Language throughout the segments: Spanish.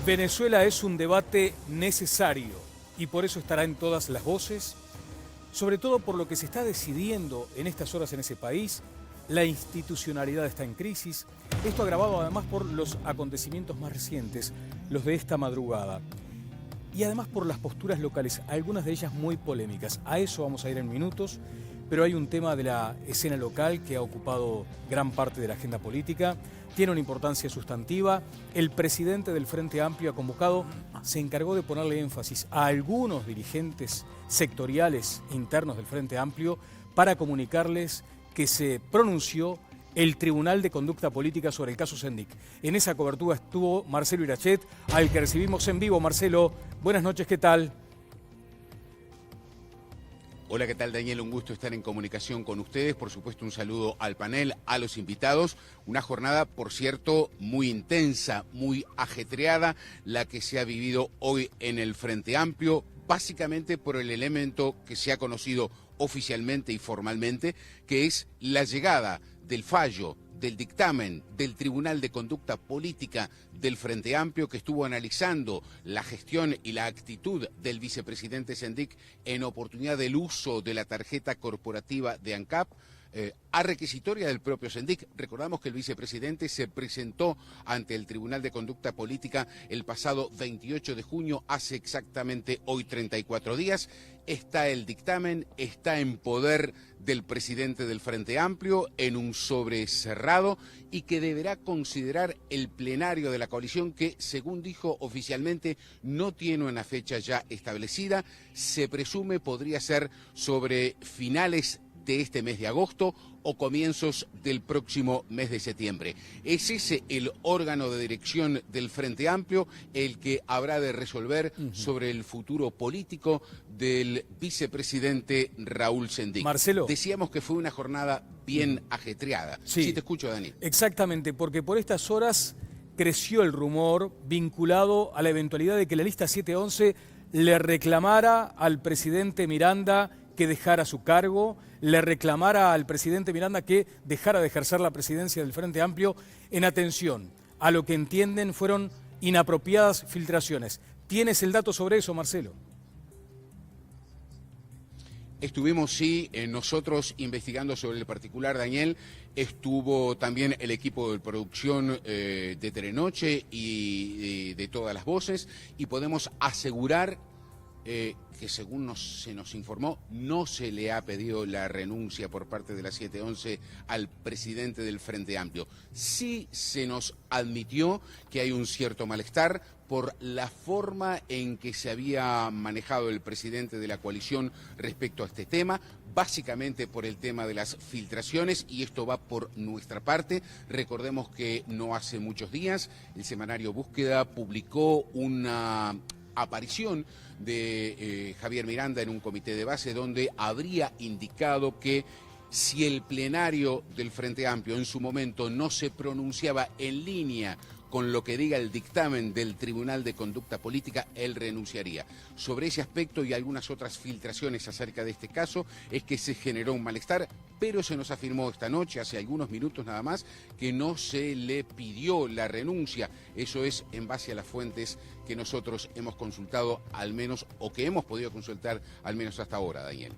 Venezuela es un debate necesario y por eso estará en todas las voces, sobre todo por lo que se está decidiendo en estas horas en ese país. La institucionalidad está en crisis, esto agravado además por los acontecimientos más recientes, los de esta madrugada. Y además por las posturas locales, algunas de ellas muy polémicas. A eso vamos a ir en minutos, pero hay un tema de la escena local que ha ocupado gran parte de la agenda política, tiene una importancia sustantiva. El presidente del Frente Amplio ha convocado, se encargó de ponerle énfasis a algunos dirigentes sectoriales internos del Frente Amplio para comunicarles que se pronunció el Tribunal de Conducta Política sobre el caso Sendik. En esa cobertura estuvo Marcelo Irachet, al que recibimos en vivo. Marcelo, buenas noches, ¿qué tal? Hola, ¿qué tal, Daniel? Un gusto estar en comunicación con ustedes. Por supuesto, un saludo al panel, a los invitados. Una jornada, por cierto, muy intensa, muy ajetreada, la que se ha vivido hoy en el Frente Amplio, básicamente por el elemento que se ha conocido oficialmente y formalmente, que es la llegada del fallo, del dictamen del Tribunal de Conducta Política del Frente Amplio, que estuvo analizando la gestión y la actitud del vicepresidente Sendik en oportunidad del uso de la tarjeta corporativa de ANCAP, a requisitoria del propio Sendik. Recordamos que el vicepresidente se presentó ante el Tribunal de Conducta Política el pasado 28 de junio, hace exactamente hoy 34 días. Está el dictamen, está en poder del presidente del Frente Amplio en un sobre cerrado y que deberá considerar el plenario de la coalición, que, según dijo oficialmente, no tiene una fecha ya establecida. Se presume podría ser sobre finales de este mes de agosto o comienzos del próximo mes de septiembre. Es ese el órgano de dirección del Frente Amplio el que habrá de resolver sobre el futuro político del vicepresidente Raúl Sendik. Marcelo. Decíamos que fue una jornada bien ajetreada. Sí, te escucho, Dani. Exactamente, porque por estas horas creció el rumor vinculado a la eventualidad de que la lista 711 le reclamara al presidente Miranda que dejara su cargo, le reclamara al presidente Miranda que dejara de ejercer la presidencia del Frente Amplio en atención a lo que entienden fueron inapropiadas filtraciones. ¿Tienes el dato sobre eso, Marcelo? Estuvimos, sí, nosotros investigando sobre el particular, Daniel. Estuvo también el equipo de producción de Telenoche y de Todas las Voces, y podemos asegurar que, según se nos informó, no se le ha pedido la renuncia por parte de la 711 al presidente del Frente Amplio. Sí se nos admitió que hay un cierto malestar por la forma en que se había manejado el presidente de la coalición respecto a este tema, básicamente por el tema de las filtraciones, y esto va por nuestra parte. Recordemos que no hace muchos días el semanario Búsqueda publicó una aparición de Javier Miranda en un comité de base donde habría indicado que si el plenario del Frente Amplio en su momento no se pronunciaba en línea con lo que diga el dictamen del Tribunal de Conducta Política, él renunciaría. Sobre ese aspecto y algunas otras filtraciones acerca de este caso es que se generó un malestar, pero se nos afirmó esta noche, hace algunos minutos nada más, que no se le pidió la renuncia. Eso es en base a las fuentes que nosotros hemos consultado, al menos, o que hemos podido consultar al menos hasta ahora, Daniel.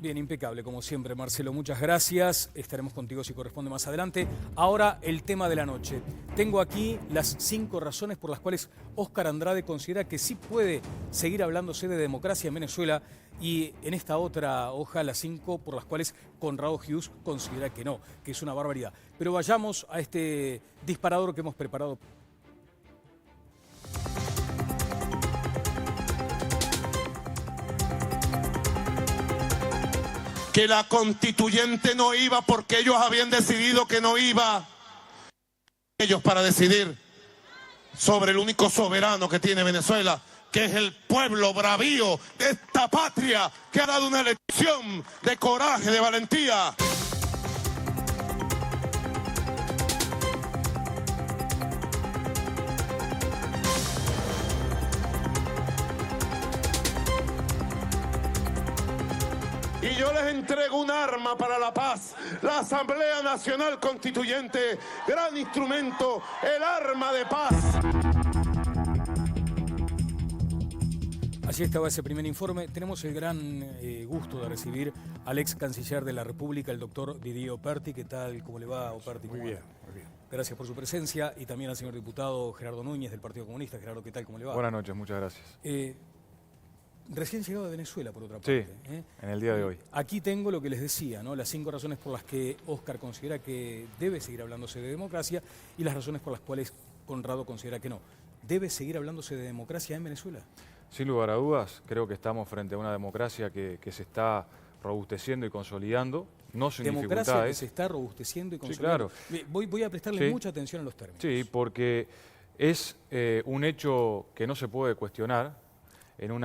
Bien, impecable, como siempre, Marcelo. Muchas gracias. Estaremos contigo si corresponde más adelante. Ahora, el tema de la noche. Tengo aquí las 5 razones por las cuales Óscar Andrade considera que sí puede seguir hablándose de democracia en Venezuela, y en esta otra hoja, las 5 por las cuales Conrado Hughes considera que no, que es una barbaridad. Pero vayamos a este disparador que hemos preparado. Que la constituyente no iba porque ellos habían decidido que no iba. Ellos para decidir sobre el único soberano que tiene Venezuela, que es el pueblo bravío de esta patria que ha dado una lección de coraje, de valentía. Y yo les entrego un arma para la paz, la Asamblea Nacional Constituyente, gran instrumento, el arma de paz. Así estaba ese primer informe. Tenemos el gran gusto de recibir al ex canciller de la República, el doctor Didier Operti. ¿Qué tal? ¿Cómo le va, Operti? Muy bien, muy bien. Gracias por su presencia. Y también al señor diputado Gerardo Núñez, del Partido Comunista. Gerardo, ¿qué tal? ¿Cómo le va? Buenas noches, muchas gracias. Recién llegado de Venezuela, por otra parte. Sí, en el día de hoy. Aquí tengo lo que les decía, ¿no? Las 5 razones por las que Óscar considera que debe seguir hablándose de democracia y las razones por las cuales Conrado considera que no. ¿Debe seguir hablándose de democracia en Venezuela? Sin lugar a dudas, creo que estamos frente a una democracia que se está robusteciendo y consolidando, no sin Democracia dificultades. que se está robusteciendo y consolidando. Sí, claro. Voy a prestarle mucha atención a los términos. Sí, porque es un hecho que no se puede cuestionar en un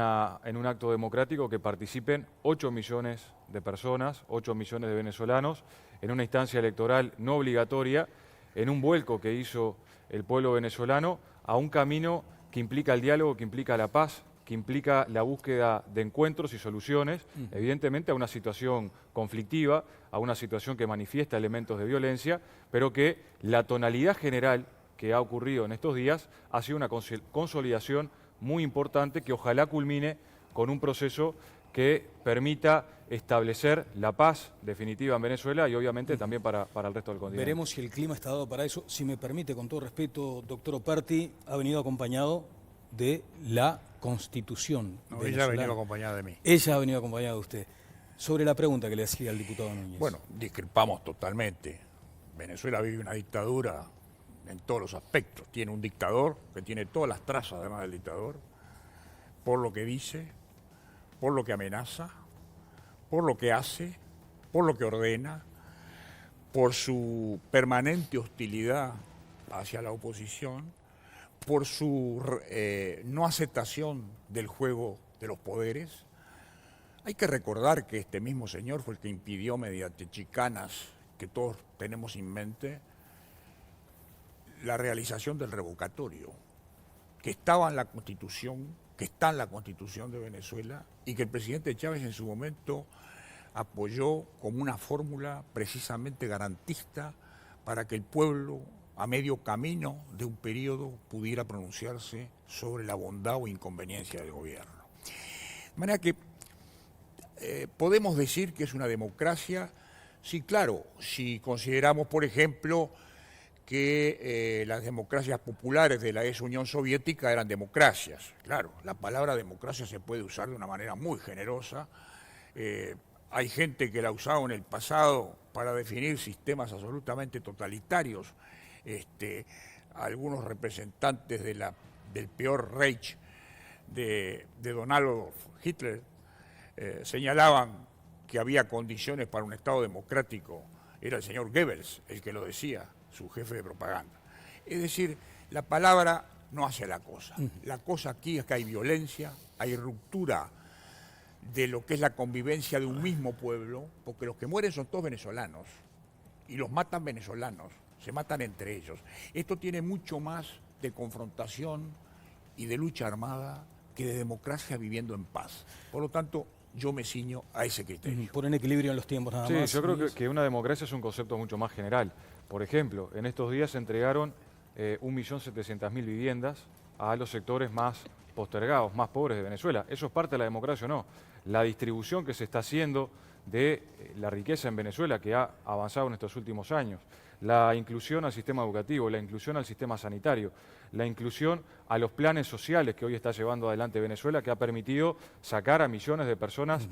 acto democrático que participen 8 millones de personas, 8 millones de venezolanos, en una instancia electoral no obligatoria, en un vuelco que hizo el pueblo venezolano a un camino que implica el diálogo, que implica la paz, que implica la búsqueda de encuentros y soluciones, evidentemente a una situación conflictiva, a una situación que manifiesta elementos de violencia, pero que la tonalidad general que ha ocurrido en estos días ha sido una consolidación muy importante que ojalá culmine con un proceso que permita establecer la paz definitiva en Venezuela y obviamente también para el resto del continente. Veremos si el clima está dado para eso. Si me permite, con todo respeto, doctor Operti, ha venido acompañado de la Constitución venezolana. Ella ha venido acompañada de mí. Ella ha venido acompañada de usted. Sobre la pregunta que le hacía al diputado Núñez. Bueno, discrepamos totalmente. Venezuela vive una dictadura en todos los aspectos. Tiene un dictador que tiene todas las trazas, además del dictador, por lo que dice, por lo que amenaza, por lo que hace, por lo que ordena, por su permanente hostilidad hacia la oposición, por su no aceptación del juego de los poderes. Hay que recordar que este mismo señor fue el que impidió, mediante chicanas que todos tenemos en mente, la realización del revocatorio, que estaba en la Constitución, que está en la Constitución de Venezuela y que el presidente Chávez en su momento apoyó como una fórmula precisamente garantista para que el pueblo, a medio camino de un periodo, pudiera pronunciarse sobre la bondad o inconveniencia del gobierno. De manera que podemos decir que es una democracia, sí, claro, si consideramos, por ejemplo, que las democracias populares de la ex Unión Soviética eran democracias. Claro, la palabra democracia se puede usar de una manera muy generosa. Hay gente que la ha usado en el pasado para definir sistemas absolutamente totalitarios. Algunos representantes del peor Reich de Don Adolf Hitler señalaban que había condiciones para un Estado democrático. Era el señor Goebbels el que lo decía, su jefe de propaganda. Es decir, la palabra no hace la cosa. La cosa aquí es que hay violencia, hay ruptura de lo que es la convivencia de un mismo pueblo, porque los que mueren son todos venezolanos y los matan venezolanos, se matan entre ellos. Esto tiene mucho más de confrontación y de lucha armada que de democracia viviendo en paz. Por lo tanto, yo me ciño a ese criterio. Ponen equilibrio en los tiempos nada más. Sí, yo creo que una democracia es un concepto mucho más general. Por ejemplo, en estos días se entregaron 1.700.000 viviendas a los sectores más postergados, más pobres de Venezuela. ¿Eso es parte de la democracia o no? La distribución que se está haciendo de la riqueza en Venezuela, que ha avanzado en estos últimos años, la inclusión al sistema educativo, la inclusión al sistema sanitario, la inclusión a los planes sociales que hoy está llevando adelante Venezuela, que ha permitido sacar a millones de personas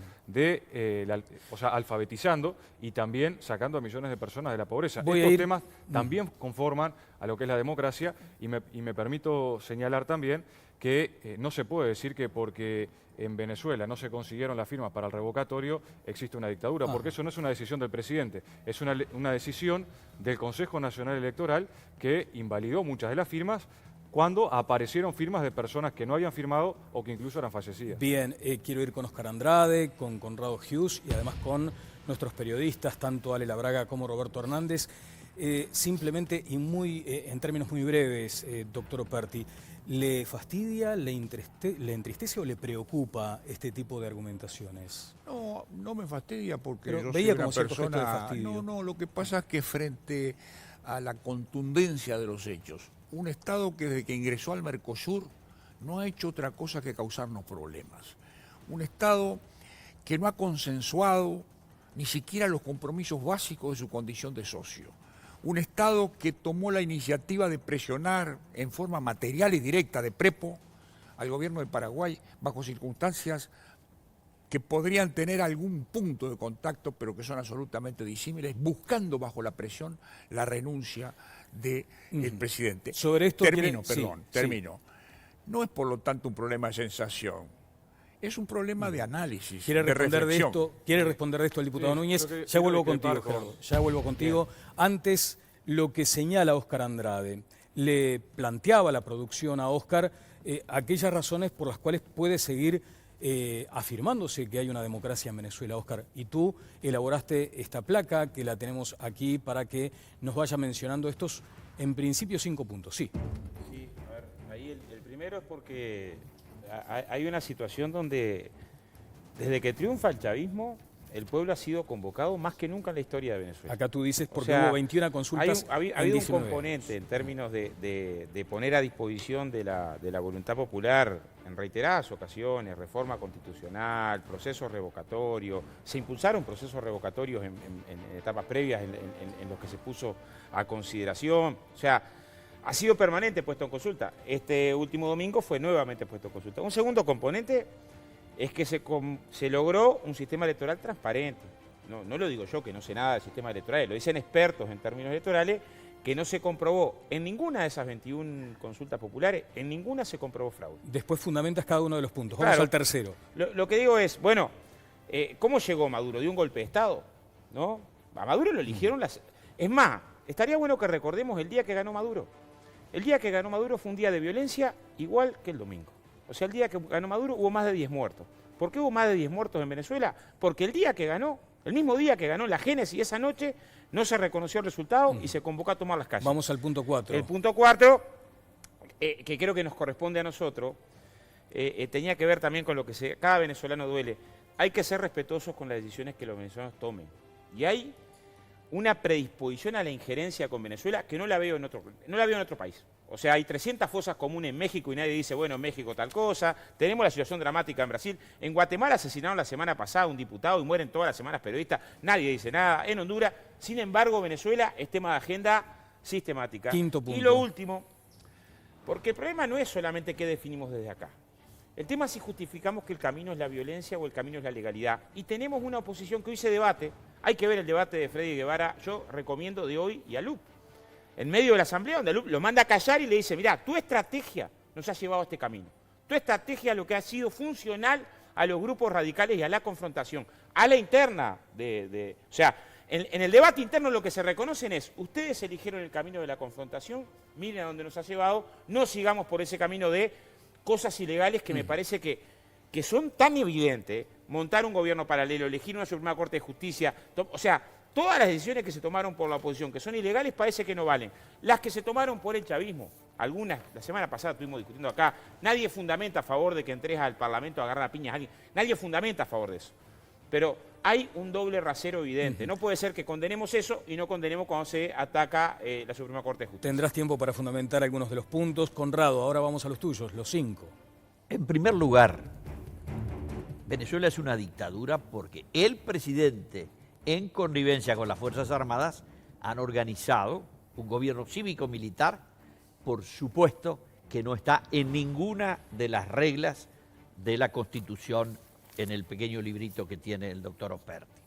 alfabetizando y también sacando a millones de personas de la pobreza. Estos temas también conforman a lo que es la democracia y me permito señalar también que no se puede decir que porque en Venezuela no se consiguieron las firmas para el revocatorio existe una dictadura, porque eso no es una decisión del presidente, es una decisión del Consejo Nacional Electoral que invalidó muchas de las firmas cuando aparecieron firmas de personas que no habían firmado o que incluso eran fallecidas. Bien, quiero ir con Óscar Andrade, con Conrado Hughes y además con nuestros periodistas, tanto Ale Labraga como Roberto Hernández. Simplemente y en términos muy breves, doctor Operti, ¿le fastidia, le entristece o le preocupa este tipo de argumentaciones? No, no me fastidia porque pero yo veía soy una como cierto gesto de persona... fastidio. No, lo que pasa es que frente a la contundencia de los hechos, un Estado que desde que ingresó al Mercosur no ha hecho otra cosa que causarnos problemas. Un Estado que no ha consensuado ni siquiera los compromisos básicos de su condición de socio. Un Estado que tomó la iniciativa de presionar en forma material y directa de prepo al gobierno de Paraguay bajo circunstancias que podrían tener algún punto de contacto, pero que son absolutamente disímiles, buscando bajo la presión la renuncia del presidente. Sobre esto termino. Sí. No es por lo tanto un problema de sensación, es un problema de análisis, ¿Quiere de responder de reflexión. esto? ¿Quiere responder de esto el diputado Sí, Núñez? creo que- Ya creo vuelvo que contigo, Marco- Gerardo. Ya vuelvo contigo. Antes, lo que señala Óscar Andrade, le planteaba la producción a Óscar aquellas razones por las cuales puede seguir afirmándose que hay una democracia en Venezuela, Óscar. Y tú elaboraste esta placa, que la tenemos aquí para que nos vaya mencionando estos, en principio, 5 puntos. Sí. Sí, a ver, ahí el primero es porque hay una situación donde desde que triunfa el chavismo, el pueblo ha sido convocado más que nunca en la historia de Venezuela. Acá tú dices, O porque sea, hubo 21 consultas ha en habido un 19 componente en términos de poner a disposición de la voluntad popular en reiteradas ocasiones, reforma constitucional, procesos revocatorios, se impulsaron procesos revocatorios en etapas previas en los que se puso a consideración, o sea, ha sido permanente puesto en consulta. Este último domingo fue nuevamente puesto en consulta. Un segundo componente es que se logró un sistema electoral transparente. No lo digo yo, que no sé nada del sistema electoral, lo dicen expertos en términos electorales, que no se comprobó en ninguna de esas 21 consultas populares, en ninguna se comprobó fraude. Después fundamentas cada uno de los puntos. Vamos Claro. al tercero. Lo que digo es, bueno, ¿cómo llegó Maduro? ¿De un golpe de Estado? ¿No? A Maduro lo eligieron las... Es más, estaría bueno que recordemos el día que ganó Maduro. El día que ganó Maduro fue un día de violencia igual que el domingo. O sea, el día que ganó Maduro hubo más de 10 muertos. ¿Por qué hubo más de 10 muertos en Venezuela? Porque el día que ganó, el mismo día que ganó la génesis, esa noche, no se reconoció el resultado y se convocó a tomar las calles. Vamos al punto 4. El punto 4, que creo que nos corresponde a nosotros, tenía que ver también con lo que cada venezolano duele. Hay que ser respetuosos con las decisiones que los venezolanos tomen. Y hay una predisposición a la injerencia con Venezuela que no la veo en otro país. O sea, hay 300 fosas comunes en México y nadie dice, bueno, en México tal cosa. Tenemos la situación dramática en Brasil. En Guatemala asesinaron la semana pasada a un diputado y mueren todas las semanas periodistas. Nadie dice nada. En Honduras, sin embargo, Venezuela es tema de agenda sistemática. Quinto punto. Y lo último, porque el problema no es solamente qué definimos desde acá. El tema es si justificamos que el camino es la violencia o el camino es la legalidad. Y tenemos una oposición que hoy se debate. Hay que ver el debate de Freddy Guevara, yo recomiendo, de hoy y a Lup. En medio de la asamblea, donde Lup lo manda a callar y le dice, mirá, tu estrategia nos ha llevado a este camino. Tu estrategia lo que ha sido funcional a los grupos radicales y a la confrontación, a la interna o sea, en el debate interno lo que se reconocen es, ustedes eligieron el camino de la confrontación, miren a dónde nos ha llevado, no sigamos por ese camino de cosas ilegales que me parece que son tan evidentes, montar un gobierno paralelo, elegir una Suprema Corte de Justicia, o sea, todas las decisiones que se tomaron por la oposición, que son ilegales, parece que no valen. Las que se tomaron por el chavismo, algunas, la semana pasada estuvimos discutiendo acá, nadie fundamenta a favor de que entres al Parlamento a agarrar a piñas a alguien, nadie fundamenta a favor de eso. Pero hay un doble rasero evidente. No puede ser que condenemos eso y no condenemos cuando se ataca la Suprema Corte de Justicia. Tendrás tiempo para fundamentar algunos de los puntos. Conrado, ahora vamos a los tuyos, los 5. En primer lugar, Venezuela es una dictadura porque el presidente, en connivencia con las Fuerzas Armadas, han organizado un gobierno cívico-militar, por supuesto, que no está en ninguna de las reglas de la Constitución en el pequeño librito que tiene el doctor Operti.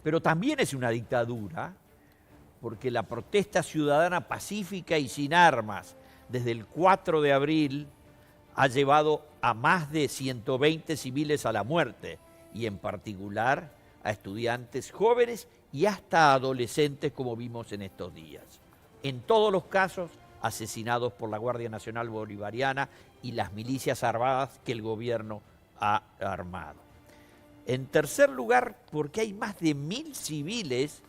Pero también es una dictadura porque la protesta ciudadana pacífica y sin armas desde el 4 de abril ha llevado a más de 120 civiles a la muerte y en particular a estudiantes jóvenes y hasta adolescentes como vimos en estos días. En todos los casos asesinados por la Guardia Nacional Bolivariana y las milicias armadas que el gobierno ha armado. En tercer lugar, porque hay más de 1000 civiles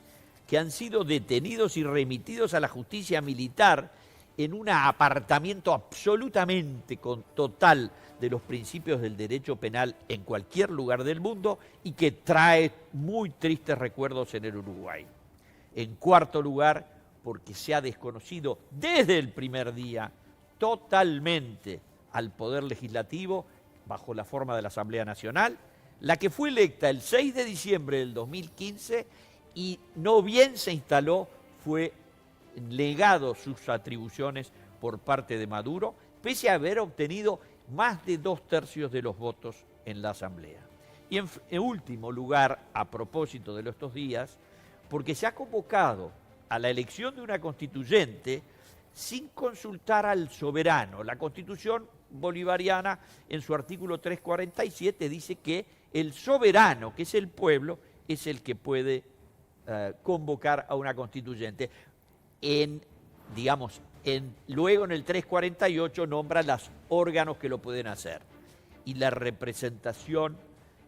que han sido detenidos y remitidos a la justicia militar en un apartamiento absolutamente total de los principios del derecho penal en cualquier lugar del mundo y que trae muy tristes recuerdos en el Uruguay. En cuarto lugar, porque se ha desconocido desde el primer día totalmente al Poder Legislativo bajo la forma de la Asamblea Nacional, la que fue electa el 6 de diciembre del 2015 y no bien se instaló, fue negado sus atribuciones por parte de Maduro, pese a haber obtenido más de 2/3 de los votos en la Asamblea. Y en último lugar, a propósito de estos días, porque se ha convocado a la elección de una constituyente sin consultar al soberano. La Constitución bolivariana, en su artículo 347, dice que el soberano, que es el pueblo, es el que puede convocar a una constituyente. Luego en el 348 nombra los órganos que lo pueden hacer. Y la representación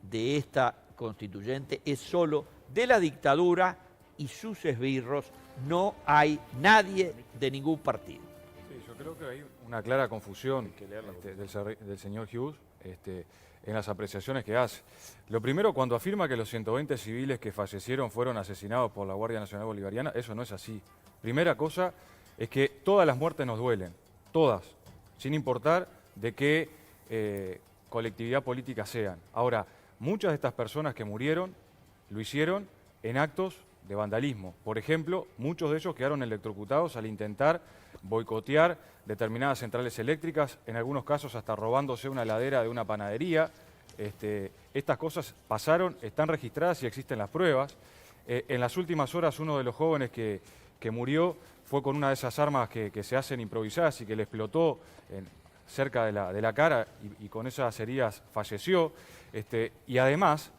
de esta constituyente es solo de la dictadura y sus esbirros. No hay nadie de ningún partido. Sí, yo creo que hay una clara confusión del señor Hughes en las apreciaciones que hace. Lo primero, cuando afirma que los 120 civiles que fallecieron fueron asesinados por la Guardia Nacional Bolivariana, eso no es así. Primera cosa es que todas las muertes nos duelen, todas, sin importar de qué colectividad política sean. Ahora, muchas de estas personas que murieron lo hicieron en actos de vandalismo. Por ejemplo, muchos de ellos quedaron electrocutados al intentar boicotear determinadas centrales eléctricas, en algunos casos hasta robándose una heladera de una panadería. Estas cosas pasaron, están registradas y existen las pruebas. En las últimas horas, uno de los jóvenes que murió fue con una de esas armas que se hacen improvisadas y que le explotó cerca de la cara y con esas heridas falleció. Y además,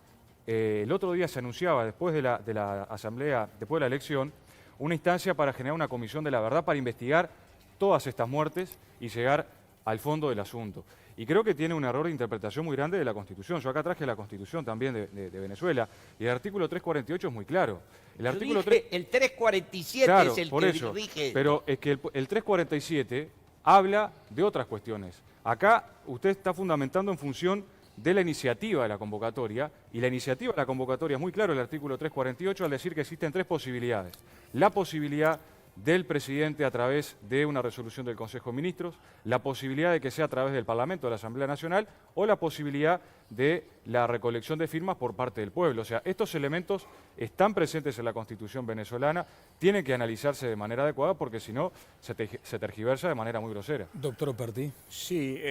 el otro día se anunciaba, después de la asamblea, después de la elección, una instancia para generar una comisión de la verdad para investigar todas estas muertes y llegar al fondo del asunto. Y creo que tiene un error de interpretación muy grande de la Constitución. Yo acá traje la Constitución también de Venezuela y el artículo 348 es muy claro. El artículo el 347 claro, es el por que eso, rige. pero es que el 347 habla de otras cuestiones. Acá usted está fundamentando en función de la iniciativa de la convocatoria, y la iniciativa de la convocatoria es muy claro el artículo 348 al decir que existen tres posibilidades. La posibilidad del presidente a través de una resolución del Consejo de Ministros, la posibilidad de que sea a través del Parlamento, de la Asamblea Nacional, o la posibilidad de la recolección de firmas por parte del pueblo. O sea, estos elementos están presentes en la Constitución venezolana, tienen que analizarse de manera adecuada porque si no se tergiversa de manera muy grosera. Doctor Operti. Sí,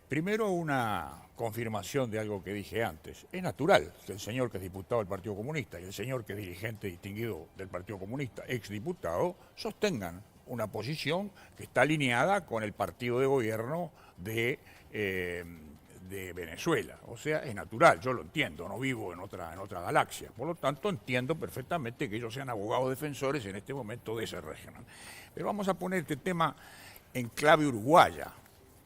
primero una confirmación de algo que dije antes. Es natural que el señor que es diputado del Partido Comunista y el señor que es dirigente distinguido del Partido Comunista, exdiputado, sostengan una posición que está alineada con el partido de gobierno de Venezuela. O sea, es natural, yo lo entiendo, no vivo en otra galaxia. Por lo tanto, entiendo perfectamente que ellos sean abogados defensores en este momento de ese régimen. Pero vamos a poner este tema en clave uruguaya,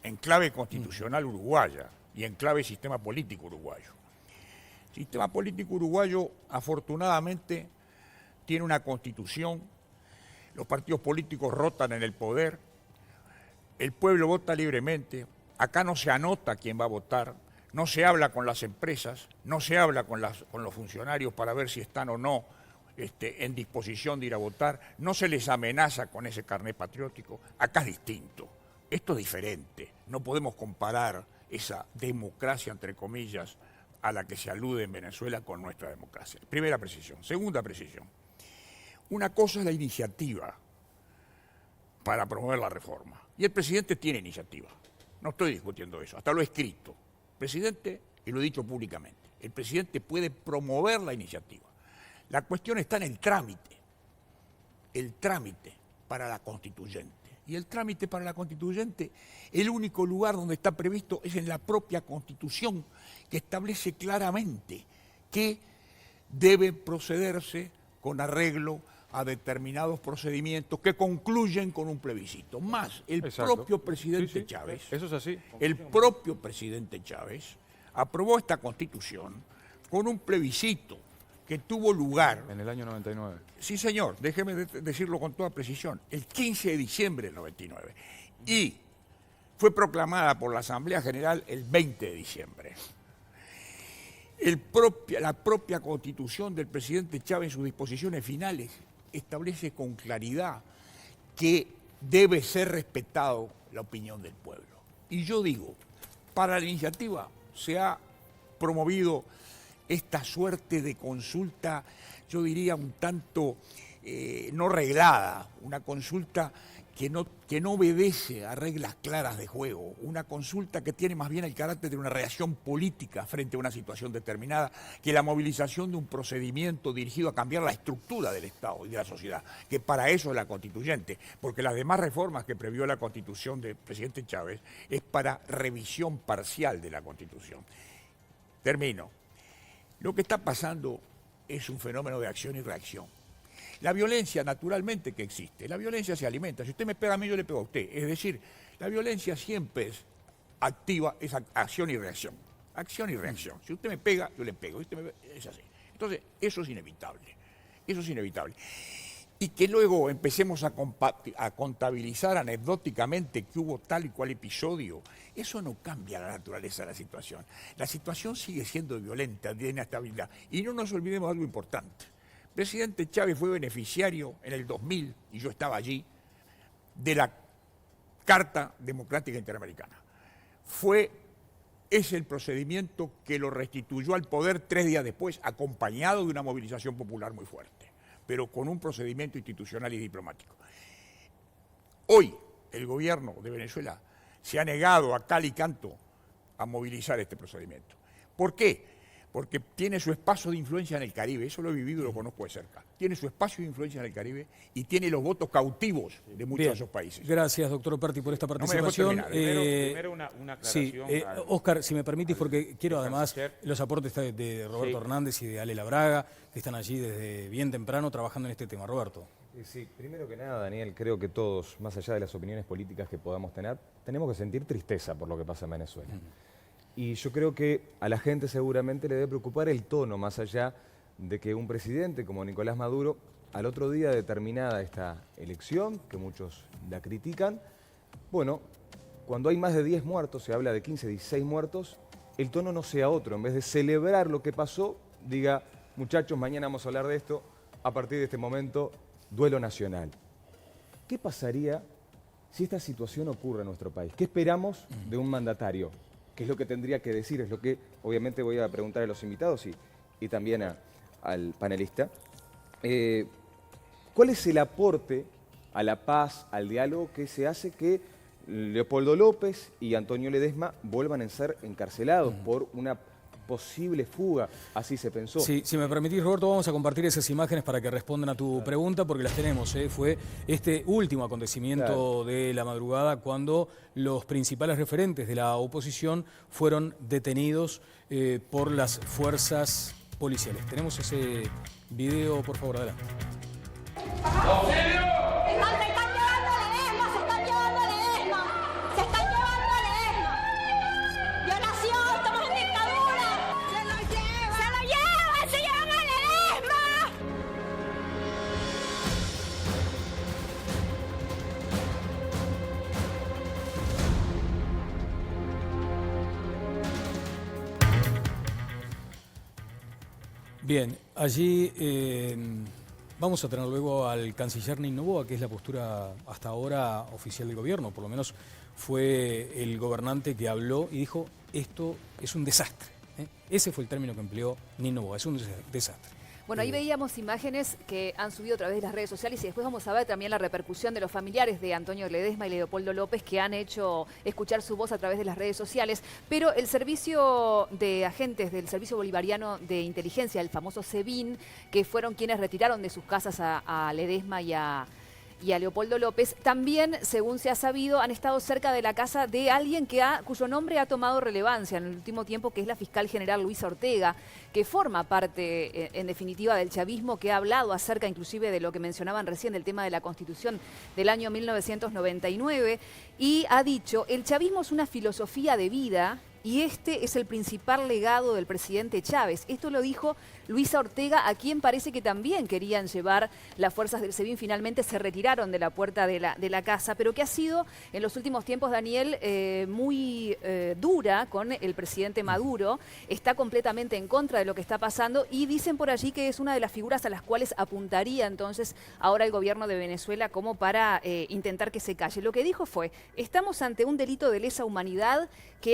en clave constitucional uruguaya y en clave sistema político uruguayo. El sistema político uruguayo, afortunadamente, tiene una constitución, los partidos políticos rotan en el poder, el pueblo vota libremente, acá no se anota quién va a votar, no se habla con las empresas, no se habla con los funcionarios para ver si están o no en disposición de ir a votar, no se les amenaza con ese carnet patriótico. Acá es distinto, esto es diferente, no podemos comparar esa democracia, entre comillas, a la que se alude en Venezuela con nuestra democracia. Primera precisión. Segunda precisión. Una cosa es la iniciativa para promover la reforma. Y el presidente tiene iniciativa. No estoy discutiendo eso, hasta lo he escrito. Presidente, y lo he dicho públicamente, el presidente puede promover la iniciativa. La cuestión está en el trámite para la constituyente. Y el trámite para la constituyente, el único lugar donde está previsto es en la propia Constitución, que establece claramente que debe procederse con arreglo a determinados procedimientos que concluyen con un plebiscito. Más, el propio presidente Chávez, eso es así. El propio presidente Chávez aprobó esta Constitución con un plebiscito que tuvo lugar en el año 99. Sí, señor, déjeme decirlo con toda precisión, el 15 de diciembre del 99. Y fue proclamada por la Asamblea General el 20 de diciembre. La propia Constitución del presidente Chávez en sus disposiciones finales establece con claridad que debe ser respetado la opinión del pueblo. Y yo digo, para la iniciativa se ha promovido esta suerte de consulta, yo diría un tanto no reglada, una consulta que no obedece a reglas claras de juego, una consulta que tiene más bien el carácter de una reacción política frente a una situación determinada, que la movilización de un procedimiento dirigido a cambiar la estructura del Estado y de la sociedad, que para eso es la constituyente, porque las demás reformas que previó la Constitución del presidente Chávez es para revisión parcial de la Constitución. Termino. Lo que está pasando es un fenómeno de acción y reacción. La violencia, naturalmente, que existe. La violencia se alimenta. Si usted me pega a mí, yo le pego a usted. Es decir, la violencia siempre es activa, es acción y reacción. Acción y reacción. Si usted me pega, yo le pego. Es así. Entonces, eso es inevitable. Eso es inevitable. Y que luego empecemos a contabilizar anecdóticamente que hubo tal y cual episodio, eso no cambia la naturaleza de la situación. La situación sigue siendo violenta, de inestabilidad. Y no nos olvidemos de algo importante. El presidente Chávez fue beneficiario en el 2000, y yo estaba allí, de la Carta Democrática Interamericana. Es el procedimiento que lo restituyó al poder 3 días después, acompañado de una movilización popular muy fuerte, pero con un procedimiento institucional y diplomático. Hoy, el gobierno de Venezuela se ha negado a cal y canto a movilizar este procedimiento. ¿Por qué? Porque tiene su espacio de influencia en el Caribe, eso lo he vivido y lo conozco de cerca. Tiene su espacio de influencia en el Caribe y tiene los votos cautivos de muchos de esos países. Gracias, doctor Operti, por esta participación. Primero una aclaración. Sí, Óscar, si me permitís, porque quiero además los aportes de Roberto Hernández y de Ale Labraga, que están allí desde bien temprano trabajando en este tema. Roberto. Sí, primero que nada, Daniel, creo que todos, más allá de las opiniones políticas que podamos tener, tenemos que sentir tristeza por lo que pasa en Venezuela. Y yo creo que a la gente seguramente le debe preocupar el tono, más allá de que un presidente como Nicolás Maduro, al otro día de terminada esta elección, que muchos la critican, bueno, cuando hay más de 10 muertos, se habla de 15, 16 muertos, el tono no sea otro. En vez de celebrar lo que pasó, diga, muchachos, mañana vamos a hablar de esto, a partir de este momento, duelo nacional. ¿Qué pasaría si esta situación ocurre en nuestro país? ¿Qué esperamos de un mandatario? ¿Qué es lo que tendría que decir? Es lo que obviamente voy a preguntar a los invitados y también al panelista. ¿Cuál es el aporte a la paz, al diálogo que se hace que Leopoldo López y Antonio Ledesma vuelvan a ser encarcelados por una posible fuga? Así se pensó. Sí, si me permitís, Roberto, vamos a compartir esas imágenes para que respondan a tu pregunta, porque las tenemos. Fue este último acontecimiento de la madrugada cuando los principales referentes de la oposición fueron detenidos por las fuerzas policiales. Tenemos ese video, por favor, adelante. Bien, allí vamos a tener luego al canciller Ney Noboa, que es la postura hasta ahora oficial del gobierno. Por lo menos fue el gobernante que habló y dijo, esto es un desastre. Ese fue el término que empleó Ney Noboa, es un desastre. Bueno, ahí veíamos imágenes que han subido a través de las redes sociales y después vamos a ver también la repercusión de los familiares de Antonio Ledesma y Leopoldo López, que han hecho escuchar su voz a través de las redes sociales. Pero el servicio de agentes del Servicio Bolivariano de Inteligencia, el famoso SEBIN, que fueron quienes retiraron de sus casas a Ledesma y a Leopoldo López, también, según se ha sabido, han estado cerca de la casa de alguien cuyo nombre ha tomado relevancia en el último tiempo, que es la fiscal general Luisa Ortega, que forma parte, en definitiva, del chavismo, que ha hablado acerca inclusive de lo que mencionaban recién, del tema de la Constitución del año 1999, y ha dicho, el chavismo es una filosofía de vida y este es el principal legado del presidente Chávez. Esto lo dijo Luisa Ortega, a quien parece que también querían llevar las fuerzas del SEBIN. Finalmente se retiraron de la puerta de la casa, pero que ha sido en los últimos tiempos, Daniel, muy dura con el presidente Maduro. Está completamente en contra de lo que está pasando y dicen por allí que es una de las figuras a las cuales apuntaría entonces ahora el gobierno de Venezuela como para intentar que se calle. Lo que dijo fue: estamos ante un delito de lesa humanidad que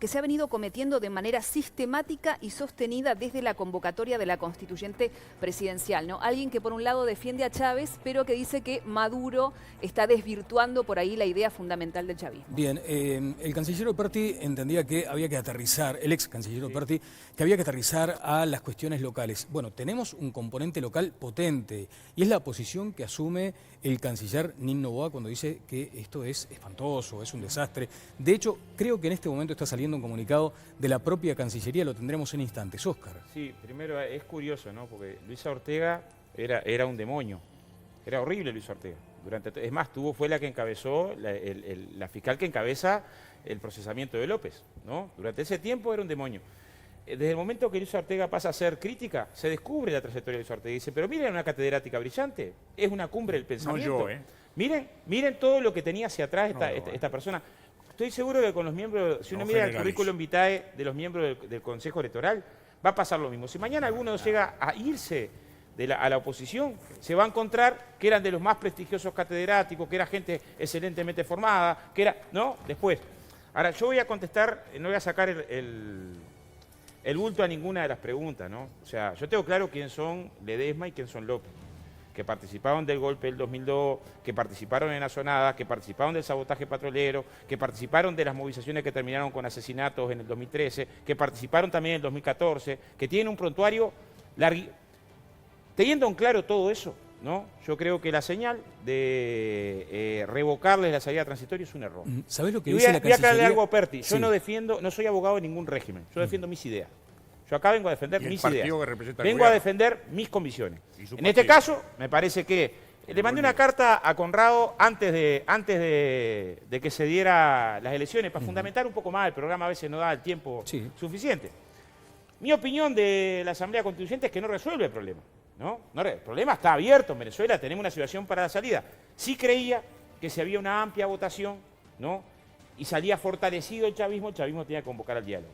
se ha venido cometiendo de manera sistemática y sostenida desde la convocatoria de la constituyente presidencial, ¿no? Alguien que por un lado defiende a Chávez, pero que dice que Maduro está desvirtuando por ahí la idea fundamental del chavismo. Bien, el canciller Operti entendía que había que aterrizar, el ex canciller Operti, que había que aterrizar a las cuestiones locales. Bueno, tenemos un componente local potente y es la posición que asume el canciller Nin Noboa cuando dice que esto es espantoso, es un desastre. De hecho, creo que en este momento está saliendo un comunicado de la propia Cancillería, lo tendremos en instantes. Óscar. Sí, primero es curioso, ¿no? Porque Luisa Ortega era un demonio. Era horrible Luisa Ortega. Es más, fue la que encabezó, la fiscal que encabeza el procesamiento de López, ¿no? Durante ese tiempo era un demonio. Desde el momento que Luisa Ortega pasa a ser crítica, se descubre la trayectoria de Luisa Ortega y dice, pero miren, una catedrática brillante, es una cumbre del pensamiento. No yo, Miren todo lo que tenía hacia atrás esta persona. Estoy seguro que con los miembros, si uno mira el currículum vitae de los miembros del Consejo Electoral, va a pasar lo mismo. Si mañana alguno llega a irse a la oposición, se va a encontrar que eran de los más prestigiosos catedráticos, que era gente excelentemente formada, que era... ¿No? Después. Ahora, yo voy a contestar, no voy a sacar el bulto a ninguna de las preguntas, ¿no? O sea, yo tengo claro quién son Ledesma y quién son López, que participaron del golpe del 2002, que participaron en Azonada, que participaron del sabotaje petrolero, que participaron de las movilizaciones que terminaron con asesinatos en el 2013, que participaron también en el 2014, que tienen un prontuario largo. Teniendo en claro todo eso, ¿no? Yo creo que la señal de revocarles la salida transitoria es un error. ¿Sabés lo que dice la Cancillería? Voy a aclararle algo a Operti. Sí. Yo no soy abogado de ningún régimen, yo defiendo mis ideas. Yo acá vengo a defender mis ideas. Vengo a defender mis convicciones. En este caso, me parece que le mandé una carta a Conrado antes de que se diera las elecciones para fundamentar un poco más. El programa a veces no da el tiempo suficiente. Mi opinión de la Asamblea Constituyente es que no resuelve el problema. ¿No? El problema está abierto en Venezuela, tenemos una situación para la salida. Sí creía que si había una amplia votación, ¿no? Y salía fortalecido el chavismo tenía que convocar al diálogo.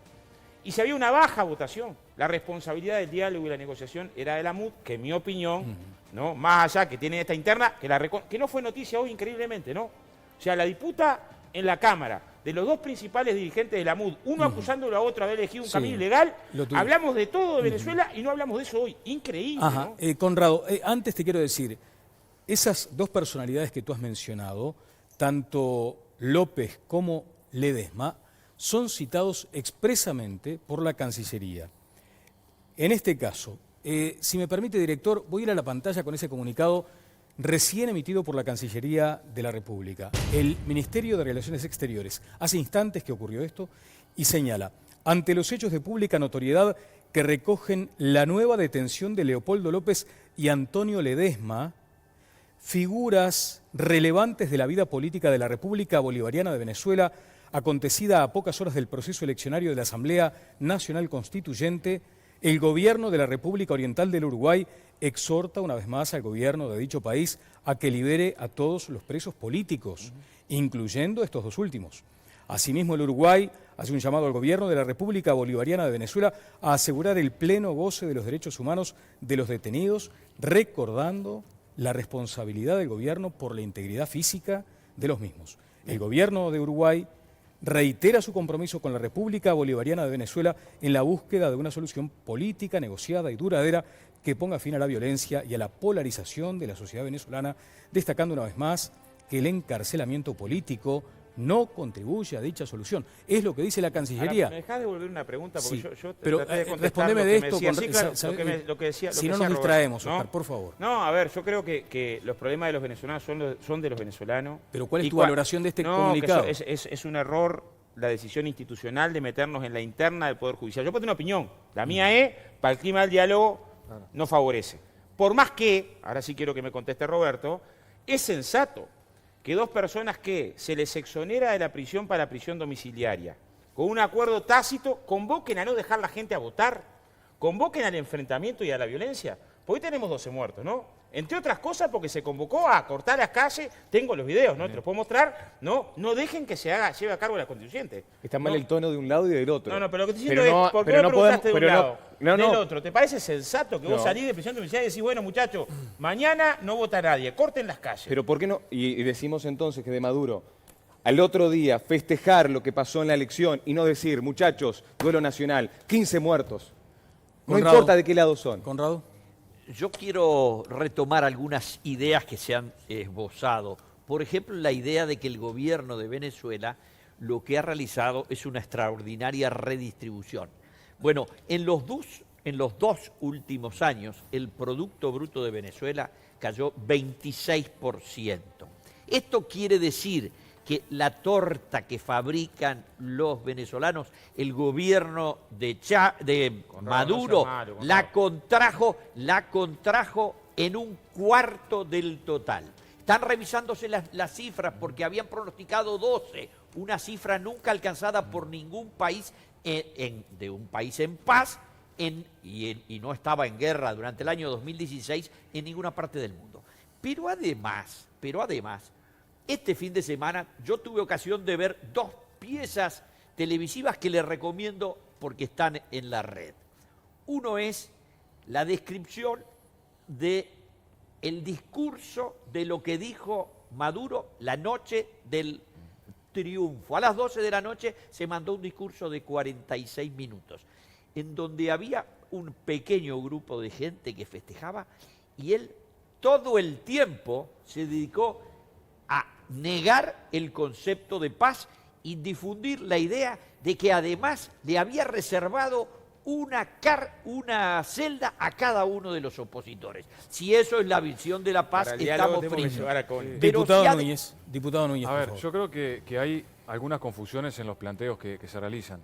Y si había una baja votación, la responsabilidad del diálogo y la negociación era de la MUD, que en mi opinión, ¿no? Más allá que tiene esta interna, que no fue noticia hoy increíblemente, ¿no? O sea, la disputa en la Cámara de los dos principales dirigentes de la MUD, uno acusándolo a otro de haber elegido un camino ilegal, hablamos de todo de Venezuela y no hablamos de eso hoy. Increíble, ¿no? Conrado, antes te quiero decir, esas dos personalidades que tú has mencionado, tanto López como Ledesma, son citados expresamente por la Cancillería. En este caso, si me permite, director, voy a ir a la pantalla con ese comunicado recién emitido por la Cancillería de la República. El Ministerio de Relaciones Exteriores hace instantes que ocurrió esto y señala: ante los hechos de pública notoriedad que recogen la nueva detención de Leopoldo López y Antonio Ledesma, figuras relevantes de la vida política de la República Bolivariana de Venezuela, acontecida a pocas horas del proceso eleccionario de la Asamblea Nacional Constituyente, el gobierno de la República Oriental del Uruguay exhorta una vez más al gobierno de dicho país a que libere a todos los presos políticos, incluyendo estos dos últimos. Asimismo, el Uruguay hace un llamado al gobierno de la República Bolivariana de Venezuela a asegurar el pleno goce de los derechos humanos de los detenidos, recordando la responsabilidad del gobierno por la integridad física de los mismos. El gobierno de Uruguay reitera su compromiso con la República Bolivariana de Venezuela en la búsqueda de una solución política, negociada y duradera que ponga fin a la violencia y a la polarización de la sociedad venezolana, destacando una vez más que el encarcelamiento político no contribuye a dicha solución. Es lo que dice la Cancillería. Ahora, ¿me dejás devolver una pregunta? Porque yo pero traté de contestar respondeme de esto. lo que decía si no nos distraemos, Oscar, por favor. No, a ver, yo creo que los problemas de los venezolanos son de los venezolanos. Pero ¿cuál es tu valoración de este comunicado? Es un error la decisión institucional de meternos en la interna del Poder Judicial. Yo puedo tener una opinión. La mía es, para el clima del diálogo, no favorece. Por más que, ahora sí quiero que me conteste Roberto, es sensato que dos personas que se les exonera de la prisión para prisión domiciliaria con un acuerdo tácito, convoquen a no dejar la gente a votar, convoquen al enfrentamiento y a la violencia. Porque hoy tenemos 12 muertos, ¿no? Entre otras cosas porque se convocó a cortar las calles, tengo los videos, ¿no? Te los puedo mostrar, ¿no? No dejen que se lleve a cargo la constituyente. Está mal el tono de un lado y del otro. No, pero lo que estoy diciendo es, ¿por qué no preguntaste de un lado, del otro? ¿Te parece sensato que vos salís de prisión domiciliaria y decís, bueno, muchachos, mañana no vota nadie, corten las calles? Pero ¿por qué no? Y decimos entonces que de Maduro, al otro día festejar lo que pasó en la elección y no decir, muchachos, duelo nacional, 15 muertos. No Conrado. importa de qué lado son. Conrado. Yo quiero retomar algunas ideas que se han esbozado. Por ejemplo, la idea de que el gobierno de Venezuela lo que ha realizado es una extraordinaria redistribución. Bueno, en los dos últimos años, el Producto Bruto de Venezuela cayó 26%. Esto quiere decir que la torta que fabrican los venezolanos, el gobierno de Maduro la contrajo en un cuarto del total. Están revisándose las cifras porque habían pronosticado 12, una cifra nunca alcanzada por ningún país de un país en paz y no estaba en guerra durante el año 2016 en ninguna parte del mundo. Pero además, este fin de semana yo tuve ocasión de ver 2 piezas televisivas que les recomiendo porque están en la red. Uno es la descripción del discurso de lo que dijo Maduro la noche del triunfo. A las 12 de la noche se mandó un discurso de 46 minutos, en donde había un pequeño grupo de gente que festejaba y él todo el tiempo se dedicó a negar el concepto de paz y difundir la idea de que además le había reservado una celda a cada uno de los opositores. Si eso es la visión de la paz, estamos fritos. Diputado Núñez, a ver, por favor. yo creo que hay algunas confusiones en los planteos que se realizan.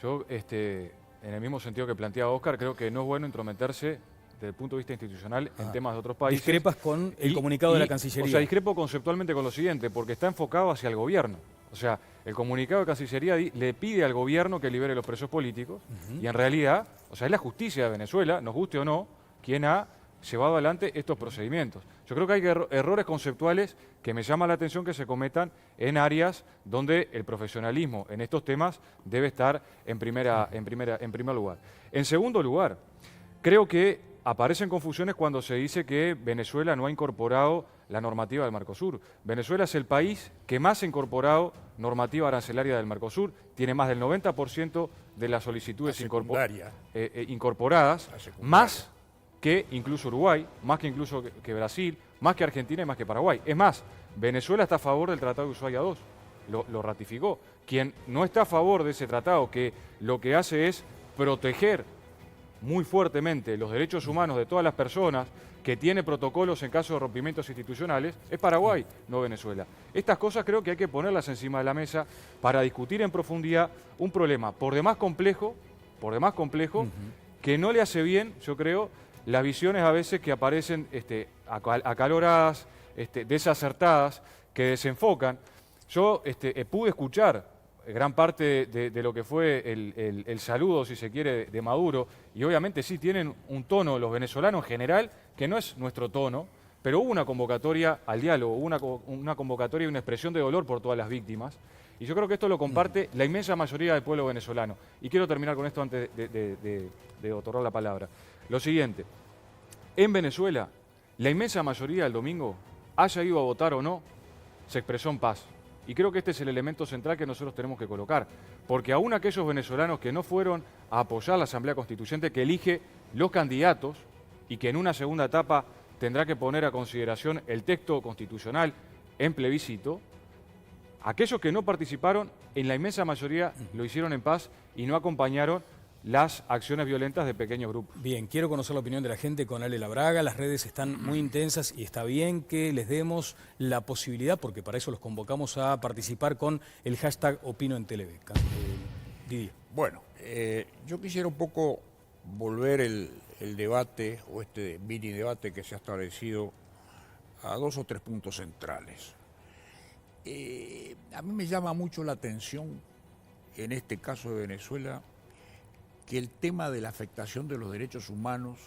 Yo, en el mismo sentido que planteaba Óscar, creo que no es bueno intrometerse desde el punto de vista institucional en temas de otros países. Discrepas con el comunicado de la Cancillería. O sea, discrepo conceptualmente con lo siguiente, porque está enfocado hacia el gobierno. O sea, el comunicado de Cancillería le pide al gobierno que libere los presos políticos y en realidad, o sea, es la justicia de Venezuela, nos guste o no, quien ha llevado adelante estos procedimientos. Yo creo que hay errores conceptuales que me llama la atención que se cometan en áreas donde el profesionalismo en estos temas debe estar en primer lugar. En segundo lugar, creo que aparecen confusiones cuando se dice que Venezuela no ha incorporado la normativa del Mercosur. Venezuela es el país que más ha incorporado normativa arancelaria del Mercosur, tiene más del 90% de las solicitudes incorporadas, más que incluso Uruguay, más que incluso que Brasil, más que Argentina y más que Paraguay. Es más, Venezuela está a favor del Tratado de Ushuaia II, lo ratificó. Quien no está a favor de ese tratado, que lo que hace es proteger muy fuertemente los derechos humanos de todas las personas, que tiene protocolos en caso de rompimientos institucionales, es Paraguay, no Venezuela. Estas cosas creo que hay que ponerlas encima de la mesa para discutir en profundidad un problema por demás complejo, que no le hace bien, yo creo, las visiones a veces que aparecen acaloradas, desacertadas, que desenfocan. Yo pude escuchar gran parte de lo que fue el saludo, si se quiere, de Maduro, y obviamente sí tienen un tono los venezolanos en general, que no es nuestro tono, pero hubo una convocatoria al diálogo, hubo una convocatoria y una expresión de dolor por todas las víctimas, y yo creo que esto lo comparte la inmensa mayoría del pueblo venezolano. Y quiero terminar con esto antes de otorgar la palabra. Lo siguiente, en Venezuela, la inmensa mayoría del domingo, haya ido a votar o no, se expresó en paz. Y creo que este es el elemento central que nosotros tenemos que colocar, porque aún aquellos venezolanos que no fueron a apoyar la Asamblea Constituyente, que elige los candidatos y que en una segunda etapa tendrá que poner a consideración el texto constitucional en plebiscito, aquellos que no participaron, en la inmensa mayoría lo hicieron en paz y no acompañaron las acciones violentas de pequeños grupos. Bien, quiero conocer la opinión de la gente con Ale Labraga. Las redes están muy intensas y está bien que les demos la posibilidad, porque para eso los convocamos a participar con el hashtag Opino en Telebeca. Didier. Bueno, yo quisiera un poco volver el debate, o este mini debate que se ha establecido, a 2 o 3 puntos centrales. A mí me llama mucho la atención en este caso de Venezuela, que el tema de la afectación de los derechos humanos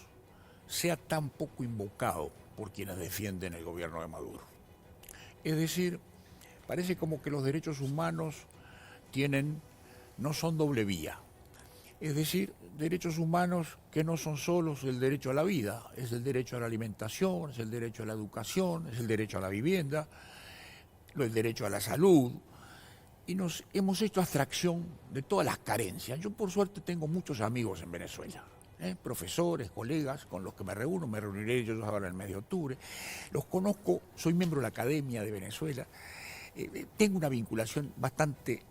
sea tan poco invocado por quienes defienden el gobierno de Maduro. Es decir, parece como que los derechos humanos no son doble vía. Es decir, derechos humanos que no son solos el derecho a la vida, es el derecho a la alimentación, es el derecho a la educación, es el derecho a la vivienda, el derecho a la salud. Y nos hemos hecho abstracción de todas las carencias. Yo por suerte tengo muchos amigos en Venezuela, profesores, colegas con los que me reuniré ellos ahora en el mes de octubre. Los conozco, soy miembro de la Academia de Venezuela, tengo una vinculación bastante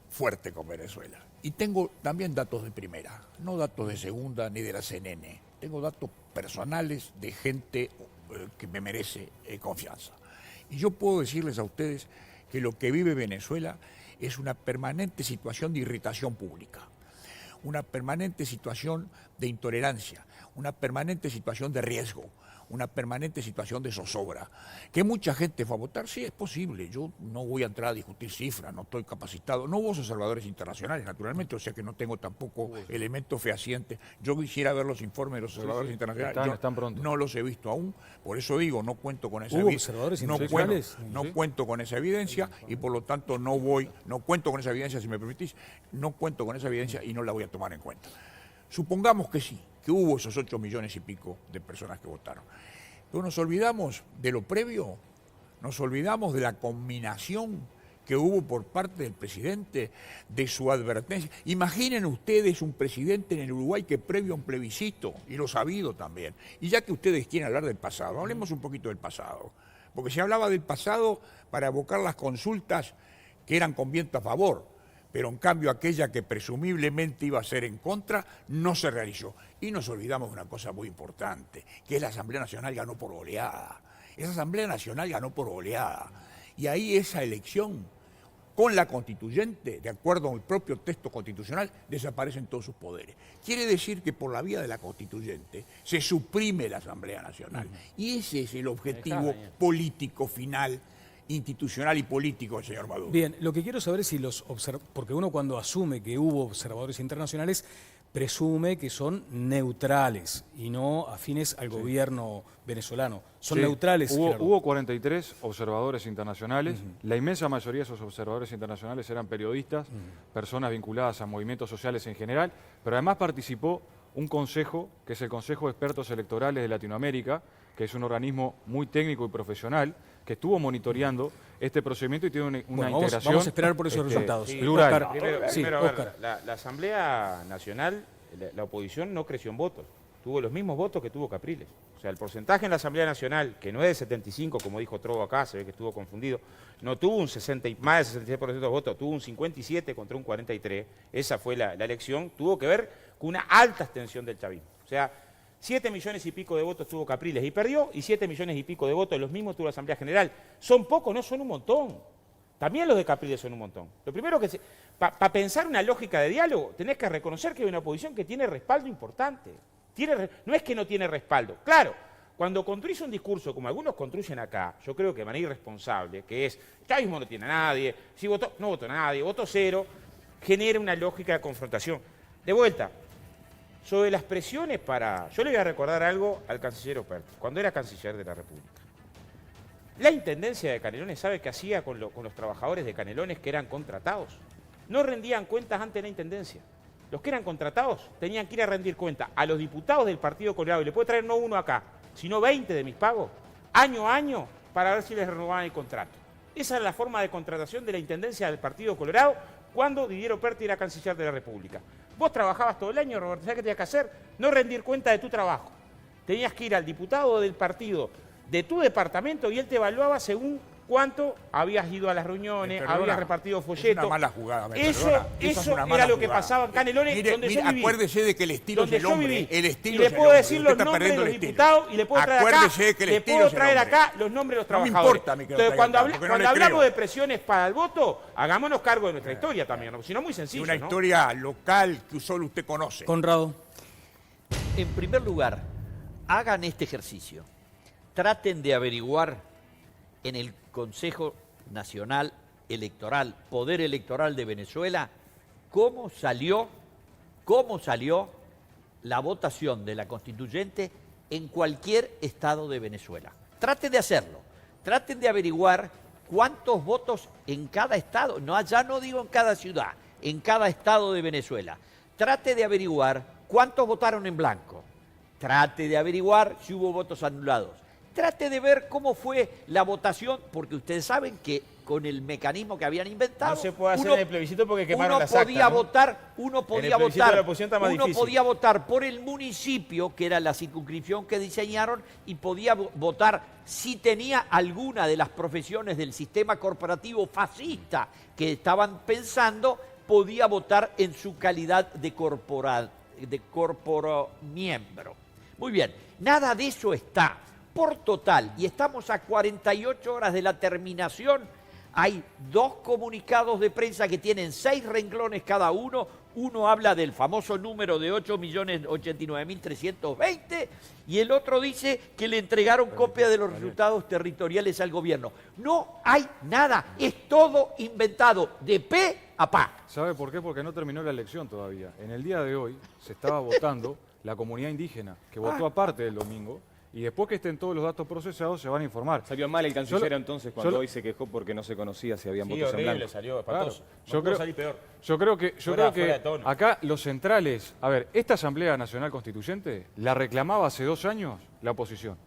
fuerte con Venezuela. Y tengo también datos de primera, no datos de segunda ni de la CNN. Tengo datos personales de gente que me merece confianza. Y yo puedo decirles a ustedes que lo que vive Venezuela es una permanente situación de irritación pública, una permanente situación de intolerancia, una permanente situación de riesgo, una permanente situación de zozobra. ¿Que mucha gente fue a votar? Sí, es posible. Yo no voy a entrar a discutir cifras, no estoy capacitado. No hubo observadores internacionales, naturalmente, o sea que no tengo tampoco elementos fehacientes. Yo quisiera ver los informes de los observadores internacionales. Están pronto. No los he visto aún, por eso digo, no cuento con esa ¿Hubo evidencia. observadores internacionales? No cuento con esa evidencia y por lo tanto no cuento con esa evidencia, si me permitís, no cuento con esa evidencia y no la voy a tomar en cuenta. Supongamos que sí, que hubo esos 8 millones y pico de personas que votaron. Pero nos olvidamos de lo previo, nos olvidamos de la combinación que hubo por parte del presidente, de su advertencia. Imaginen ustedes un presidente en el Uruguay que previo a un plebiscito, y lo sabido también, y ya que ustedes quieren hablar del pasado, hablemos un poquito del pasado, porque se hablaba del pasado para evocar las consultas que eran con viento a favor, pero en cambio aquella que presumiblemente iba a ser en contra no se realizó. Y nos olvidamos de una cosa muy importante, que es la Asamblea Nacional ganó por goleada. Esa Asamblea Nacional ganó por goleada. Y ahí esa elección, con la constituyente, de acuerdo al propio texto constitucional, desaparecen todos sus poderes. Quiere decir que por la vía de la constituyente se suprime la Asamblea Nacional. Y ese es el objetivo político final, institucional y político, señor Maduro. Bien, lo que quiero saber es si porque uno cuando asume que hubo observadores internacionales, presume que son neutrales y no afines al gobierno venezolano. Son neutrales. Hubo 43 observadores internacionales. La inmensa mayoría de esos observadores internacionales eran periodistas, personas vinculadas a movimientos sociales en general, pero además participó un consejo, que es el Consejo de Expertos Electorales de Latinoamérica, que es un organismo muy técnico y profesional, que estuvo monitoreando este procedimiento y tiene una integración. Vamos a esperar por esos resultados. Plural. Primero, a ver, la Asamblea Nacional, la oposición no creció en votos. Tuvo los mismos votos que tuvo Capriles. O sea, el porcentaje en la Asamblea Nacional, que no es de 75, como dijo Trovo acá, se ve que estuvo confundido, no tuvo un más de 66% de votos, tuvo un 57 contra un 43. Esa fue la elección. Tuvo que ver con una alta abstención del chavismo. O sea, 7 millones y pico de votos tuvo Capriles y perdió, y 7 millones y pico de votos los mismos tuvo la Asamblea General. ¿Son pocos? No, son un montón. También los de Capriles son un montón. Lo primero que para pensar una lógica de diálogo, tenés que reconocer que hay una oposición que tiene respaldo importante. No es que no tiene respaldo. Claro, cuando construís un discurso como algunos construyen acá, yo creo que de manera irresponsable, que es, el chavismo no tiene a nadie, si votó, no votó a nadie, votó cero, genera una lógica de confrontación. De vuelta, sobre las presiones yo le voy a recordar algo al canciller Operto, cuando era canciller de la República. La Intendencia de Canelones, ¿sabe qué hacía con los trabajadores de Canelones que eran contratados? No rendían cuentas ante la Intendencia. Los que eran contratados tenían que ir a rendir cuenta a los diputados del Partido Colorado, y le puedo traer no uno acá, sino 20 de mis pagos, año a año, para ver si les renovaban el contrato. Esa era la forma de contratación de la Intendencia del Partido Colorado cuando Didier Operti era canciller de la República. Vos trabajabas todo el año, Roberto, ¿sabés qué tenías que hacer? No rendir cuenta de tu trabajo. Tenías que ir al diputado del partido de tu departamento y él te evaluaba según cuánto habías ido a las reuniones, habías repartido folletos. Es una mala jugada, Eso era lo que pasaba en Canelones, donde yo viví. Acuérdese de que el estilo es el hombre. El estilo y le puedo decir los nombres de los diputados y le puedo traer acá los nombres de los trabajadores. Entonces, cuando hablamos de presiones para el voto, hagámonos cargo de nuestra historia también, ¿no? Si no, muy sencillo. Una historia local que solo usted conoce. Conrado. En primer lugar, hagan este ejercicio. Traten de averiguar en el Consejo Nacional Electoral, Poder Electoral de Venezuela, cómo salió la votación de la constituyente en cualquier estado de Venezuela. Traten de hacerlo. Traten de averiguar cuántos votos en cada estado, no, ya no digo en cada ciudad, en cada estado de Venezuela. Trate de averiguar cuántos votaron en blanco. Trate de averiguar si hubo votos anulados. Trate de ver cómo fue la votación, porque ustedes saben que con el mecanismo que habían inventado... No se puede hacer en el plebiscito porque quemaron las actas, Uno podía votar por el municipio, que era la circunscripción que diseñaron, y podía votar si tenía alguna de las profesiones del sistema corporativo fascista que estaban pensando, podía votar en su calidad de corporo miembro. Muy bien, nada de eso está. Por total, y estamos a 48 horas de la terminación, hay 2 comunicados de prensa que tienen 6 renglones cada uno. Uno habla del famoso número de 8.089.320 y el otro dice que le entregaron copia de los resultados territoriales al gobierno. No hay nada, es todo inventado, de pe a pa. ¿Sabe por qué? Porque no terminó la elección todavía. En el día de hoy se estaba votando la comunidad indígena, que votó aparte del domingo. Y después que estén todos los datos procesados, se van a informar. Salió mal el canciller entonces cuando hoy se quejó porque no se conocía si habían votos en blanco. Salió espantoso. Claro. Yo creo que acá los centrales... A ver, esta Asamblea Nacional Constituyente la reclamaba hace 2 años la oposición.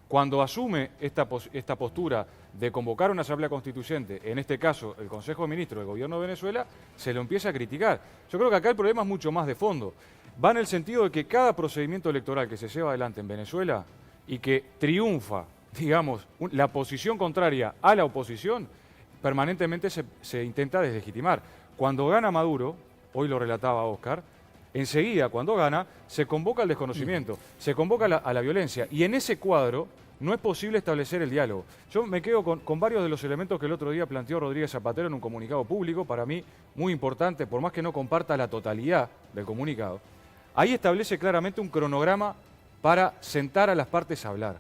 Cuando asume esta postura de convocar una Asamblea Constituyente, en este caso el Consejo de Ministros del Gobierno de Venezuela, se lo empieza a criticar. Yo creo que acá el problema es mucho más de fondo. Va en el sentido de que cada procedimiento electoral que se lleva adelante en Venezuela y que triunfa, digamos, la posición contraria a la oposición, permanentemente se intenta deslegitimar. Cuando gana Maduro, hoy lo relataba Oscar, enseguida, cuando gana, se convoca al desconocimiento, se convoca a la violencia. Y en ese cuadro no es posible establecer el diálogo. Yo me quedo con varios de los elementos que el otro día planteó Rodríguez Zapatero en un comunicado público, para mí muy importante, por más que no comparta la totalidad del comunicado. Ahí establece claramente un cronograma para sentar a las partes a hablar.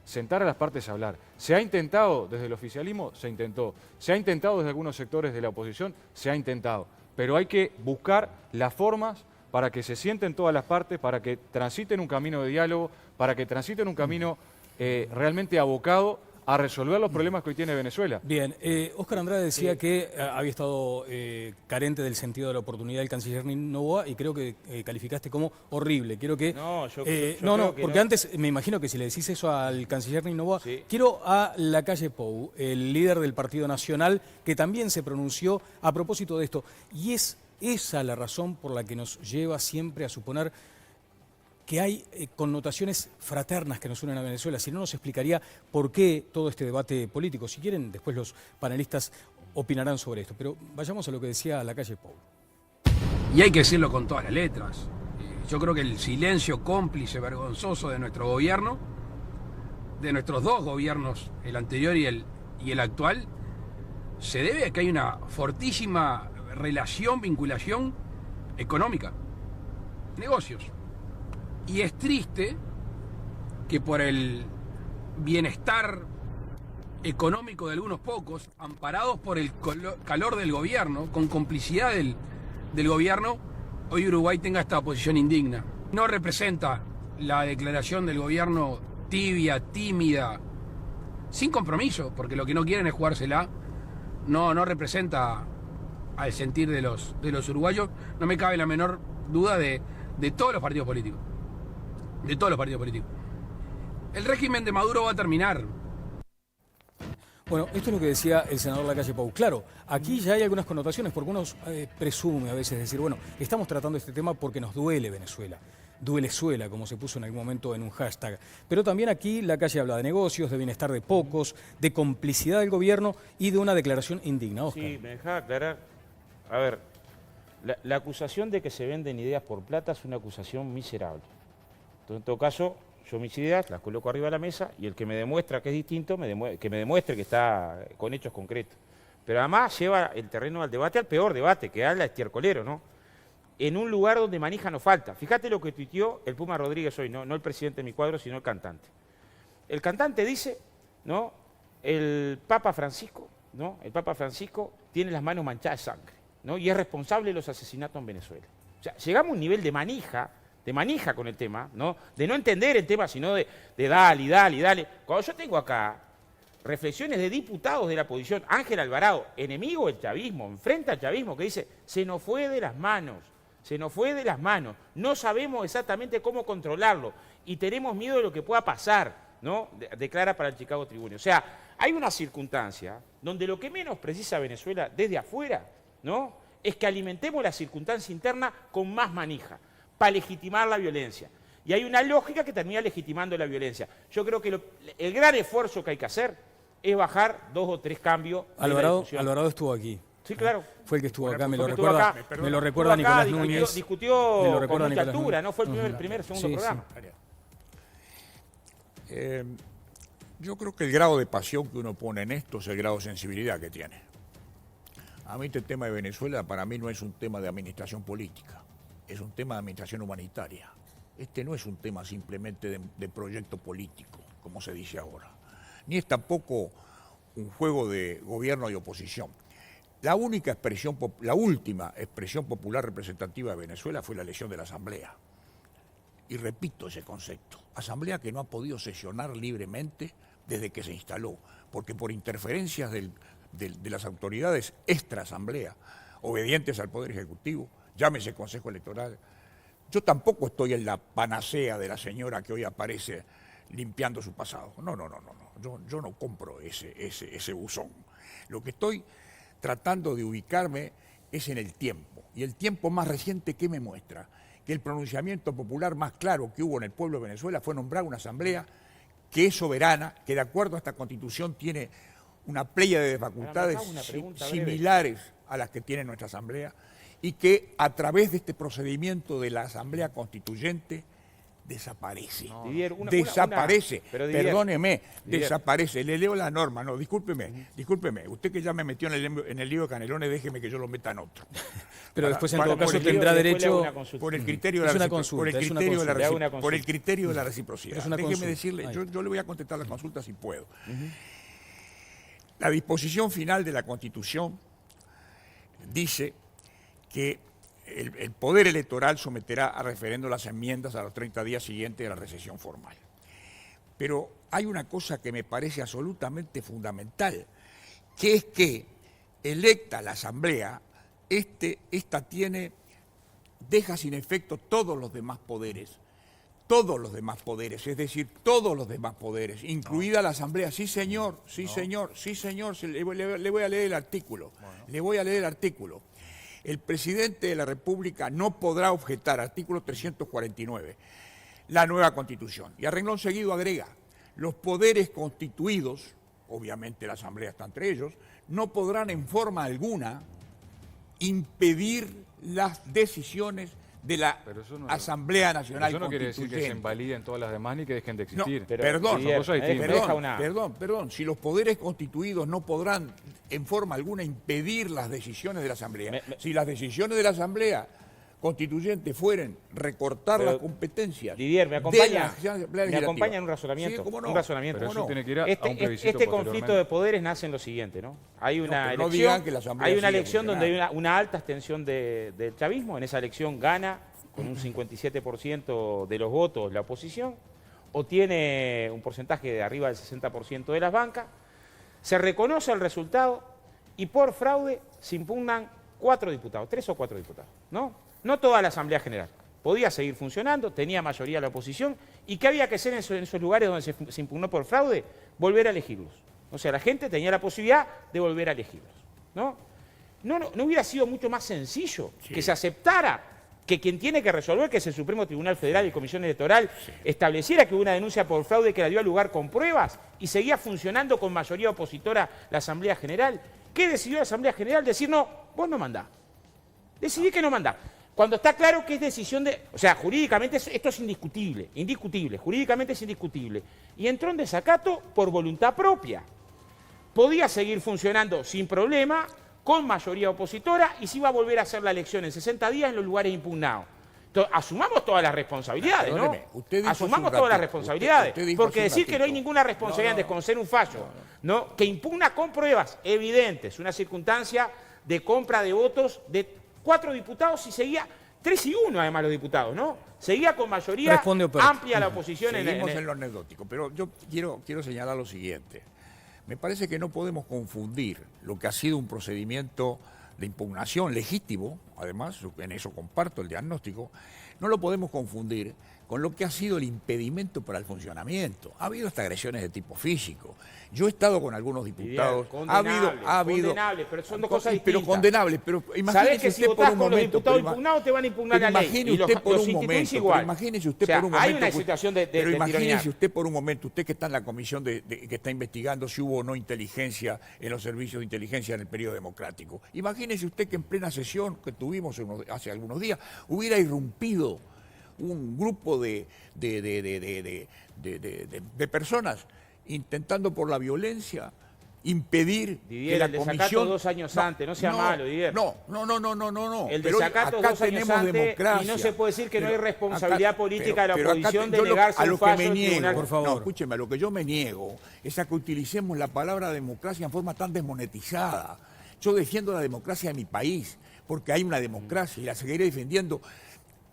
Sentar a las partes a hablar. ¿Se ha intentado desde el oficialismo? Se intentó. ¿Se ha intentado desde algunos sectores de la oposición? Se ha intentado. Pero hay que buscar las formas para que se sienten todas las partes, para que transiten un camino de diálogo, para que transiten un camino realmente abocado a resolver los problemas que hoy tiene Venezuela. Bien, Óscar Andrade decía que había estado carente del sentido de la oportunidad del canciller Noboa y creo que calificaste como horrible. Quiero que... porque antes me imagino que si le decís eso al canciller Noboa, quiero a Lacalle Pou, el líder del Partido Nacional, que también se pronunció a propósito de esto. Y es esa la razón por la que nos lleva siempre a suponer que hay connotaciones fraternas que nos unen a Venezuela, si no nos explicaría por qué todo este debate político. Si quieren, después los panelistas opinarán sobre esto, pero vayamos a lo que decía Lacalle Pou. Y hay que decirlo con todas las letras. Yo creo que el silencio cómplice, vergonzoso de nuestro gobierno, de nuestros 2 gobiernos, el anterior y el actual, se debe a que hay una fortísima relación, vinculación económica, negocios. Y es triste que por el bienestar económico de algunos pocos, amparados por el calor del gobierno, con complicidad del gobierno, hoy Uruguay tenga esta posición indigna. No representa la declaración del gobierno tibia, tímida, sin compromiso, porque lo que no quieren es jugársela. No representa al sentir de los uruguayos. No me cabe la menor duda de todos los partidos políticos. De todos los partidos políticos. El régimen de Maduro va a terminar. Bueno, esto es lo que decía el senador Lacalle Pou. Claro, aquí ya hay algunas connotaciones, porque uno presume a veces decir, bueno, estamos tratando este tema porque nos duele Venezuela. Duelezuela, como se puso en algún momento en un hashtag. Pero también aquí Lacalle habla de negocios, de bienestar de pocos, de complicidad del gobierno y de una declaración indigna. Oscar. Sí, me dejaba aclarar. A ver, la acusación de que se venden ideas por plata es una acusación miserable. Entonces, en todo caso, yo mis ideas las coloco arriba de la mesa y el que me demuestra que es distinto, que me demuestre que está con hechos concretos. Pero además lleva el terreno al debate, al peor debate, que habla estiercolero, ¿no? En un lugar donde manija no falta. Fíjate lo que tuiteó el Puma Rodríguez hoy, no el presidente de mi cuadro, sino el cantante. El cantante dice, ¿no? El Papa Francisco, ¿no? El Papa Francisco tiene las manos manchadas de sangre. ¿no? Y es responsable de los asesinatos en Venezuela. O sea, llegamos a un nivel de manija con el tema, ¿no? De no entender el tema, sino de dale. Cuando yo tengo acá reflexiones de diputados de la oposición, Ángel Alvarado, enemigo del chavismo, enfrenta al chavismo, que dice, se nos fue de las manos, no sabemos exactamente cómo controlarlo y tenemos miedo de lo que pueda pasar, ¿no? Declara para el Chicago Tribune. O sea, hay una circunstancia donde lo que menos precisa Venezuela desde afuera, ¿no? Es que alimentemos la circunstancia interna con más manija, para legitimar la violencia. Y hay una lógica que termina legitimando la violencia. Yo creo que el gran esfuerzo que hay que hacer es bajar 2 o 3 cambios. Alvarado estuvo aquí. Sí, claro. Fue el que estuvo acá, me lo estuvo recuerda acá, Nicolás Núñez. Discutió con mucha altura, ¿no? Fue el segundo programa. Yo creo que el grado de pasión que uno pone en esto es el grado de sensibilidad que tiene. A mí este tema de Venezuela para mí no es un tema de administración política, es un tema de administración humanitaria. Este no es un tema simplemente de proyecto político, como se dice ahora, ni es tampoco un juego de gobierno y oposición. La última expresión popular representativa de Venezuela fue la elección de la Asamblea. Y repito ese concepto, Asamblea que no ha podido sesionar libremente desde que se instaló, porque por interferencias de las autoridades extra-Asamblea, obedientes al Poder Ejecutivo, llámese Consejo Electoral. Yo tampoco estoy en la panacea de la señora que hoy aparece limpiando su pasado. No. Yo no compro ese buzón. Lo que estoy tratando de ubicarme es en el tiempo. Y el tiempo más reciente que me muestra que el pronunciamiento popular más claro que hubo en el pueblo de Venezuela fue nombrar una asamblea que es soberana, que de acuerdo a esta Constitución tiene una pléyade de facultades similares a las que tiene nuestra asamblea, y que a través de este procedimiento de la Asamblea Constituyente desaparece. Desaparece. Perdóneme, desaparece. Le leo la norma. No, discúlpeme. Usted que ya me metió en el lío de Canelones, déjeme que yo lo meta en otro. Pero después en todo caso tendrá derecho... Por el criterio de la reciprocidad. Déjeme decirle, yo le voy a contestar las consultas si puedo. La disposición final de la Constitución dice que el Poder Electoral someterá a referendo las enmiendas a los 30 días siguientes de la recesión formal. Pero hay una cosa que me parece absolutamente fundamental, que es que, electa la Asamblea, esta deja sin efecto todos los demás poderes, es decir, todos los demás poderes, incluida la Asamblea. Sí, señor, le voy a leer el artículo, El presidente de la República no podrá objetar, artículo 349, la nueva Constitución. Y a renglón seguido agrega, los poderes constituidos, obviamente la Asamblea está entre ellos, no podrán en forma alguna impedir las decisiones de la Asamblea Nacional Constituyente. Eso no quiere decir que se invaliden todas las demás ni que dejen de existir. Perdón, si los poderes constituidos no podrán en forma alguna impedir las decisiones de la Asamblea, si las decisiones de la Asamblea Constituyente fueran recortar las competencias... Didier, ¿me acompaña en un razonamiento? Sí, ¿cómo no? Un razonamiento. Pero eso tiene que ir a un plebiscito este conflicto de poderes nace en lo siguiente, ¿no? Hay una elección donde hay una alta abstención del chavismo. En esa elección gana con un 57% de los votos la oposición, o tiene un porcentaje de arriba del 60% de las bancas. Se reconoce el resultado y por fraude se impugnan 3 o 4 diputados, ¿no? No toda la Asamblea General. Podía seguir funcionando, tenía mayoría la oposición. ¿Y qué había que hacer en esos lugares donde se impugnó por fraude? Volver a elegirlos. O sea, la gente tenía la posibilidad de volver a elegirlos, ¿no? ¿No hubiera sido mucho más sencillo que se aceptara que quien tiene que resolver, que es el Supremo Tribunal Federal y Comisión Electoral, estableciera que hubo una denuncia por fraude que la dio a lugar con pruebas y seguía funcionando con mayoría opositora la Asamblea General? ¿Qué decidió la Asamblea General? Decir, no, vos no mandás. Decidí que no mandás. Cuando está claro que es decisión de... O sea, jurídicamente esto es indiscutible, jurídicamente es indiscutible. Y entró en desacato por voluntad propia. Podía seguir funcionando sin problema, con mayoría opositora, y se iba a volver a hacer la elección en 60 días en los lugares impugnados. Entonces, asumamos todas las responsabilidades, ¿no? Asumamos todas las responsabilidades. Porque decir que no hay ninguna responsabilidad en desconocer un fallo, ¿no? Que impugna con pruebas evidentes, una circunstancia de compra de votos de 4 diputados y seguía 3-1 además los diputados, ¿no? Seguía con mayoría amplia la oposición. Seguimos en lo anecdótico, pero yo quiero señalar lo siguiente. Me parece que no podemos confundir lo que ha sido un procedimiento de impugnación legítimo, además, en eso comparto el diagnóstico, no lo podemos confundir con lo que ha sido el impedimento para el funcionamiento. Ha habido hasta agresiones de tipo físico. Yo he estado con algunos diputados. Condenables, pero son dos cosas distintas. Pero condenables, pero imagínese que usted si por un momento. Los diputados impugnados te van a impugnar la ley. Imagínese usted por un momento. Imagínese usted por un momento. Hay una situación de pero imagínese usted por un momento, usted que está en la comisión que está investigando si hubo o no inteligencia en los servicios de inteligencia en el periodo democrático. Imagínese usted que en plena sesión que tuvimos hace algunos días hubiera irrumpido un grupo de personas intentando por la violencia impedir Didier, que la el desacato comisión 2 años antes, no sea malo, Didier. No. El desacato 2 años antes democracia. Y no se puede decir que no hay responsabilidad política de la oposición de a negarse lo un que fallo me del niego, tribunal. por favor. No, escúcheme, a lo que yo me niego es a que utilicemos la palabra democracia en forma tan desmonetizada. Yo defiendo la democracia de mi país, porque hay una democracia y la seguiré defendiendo.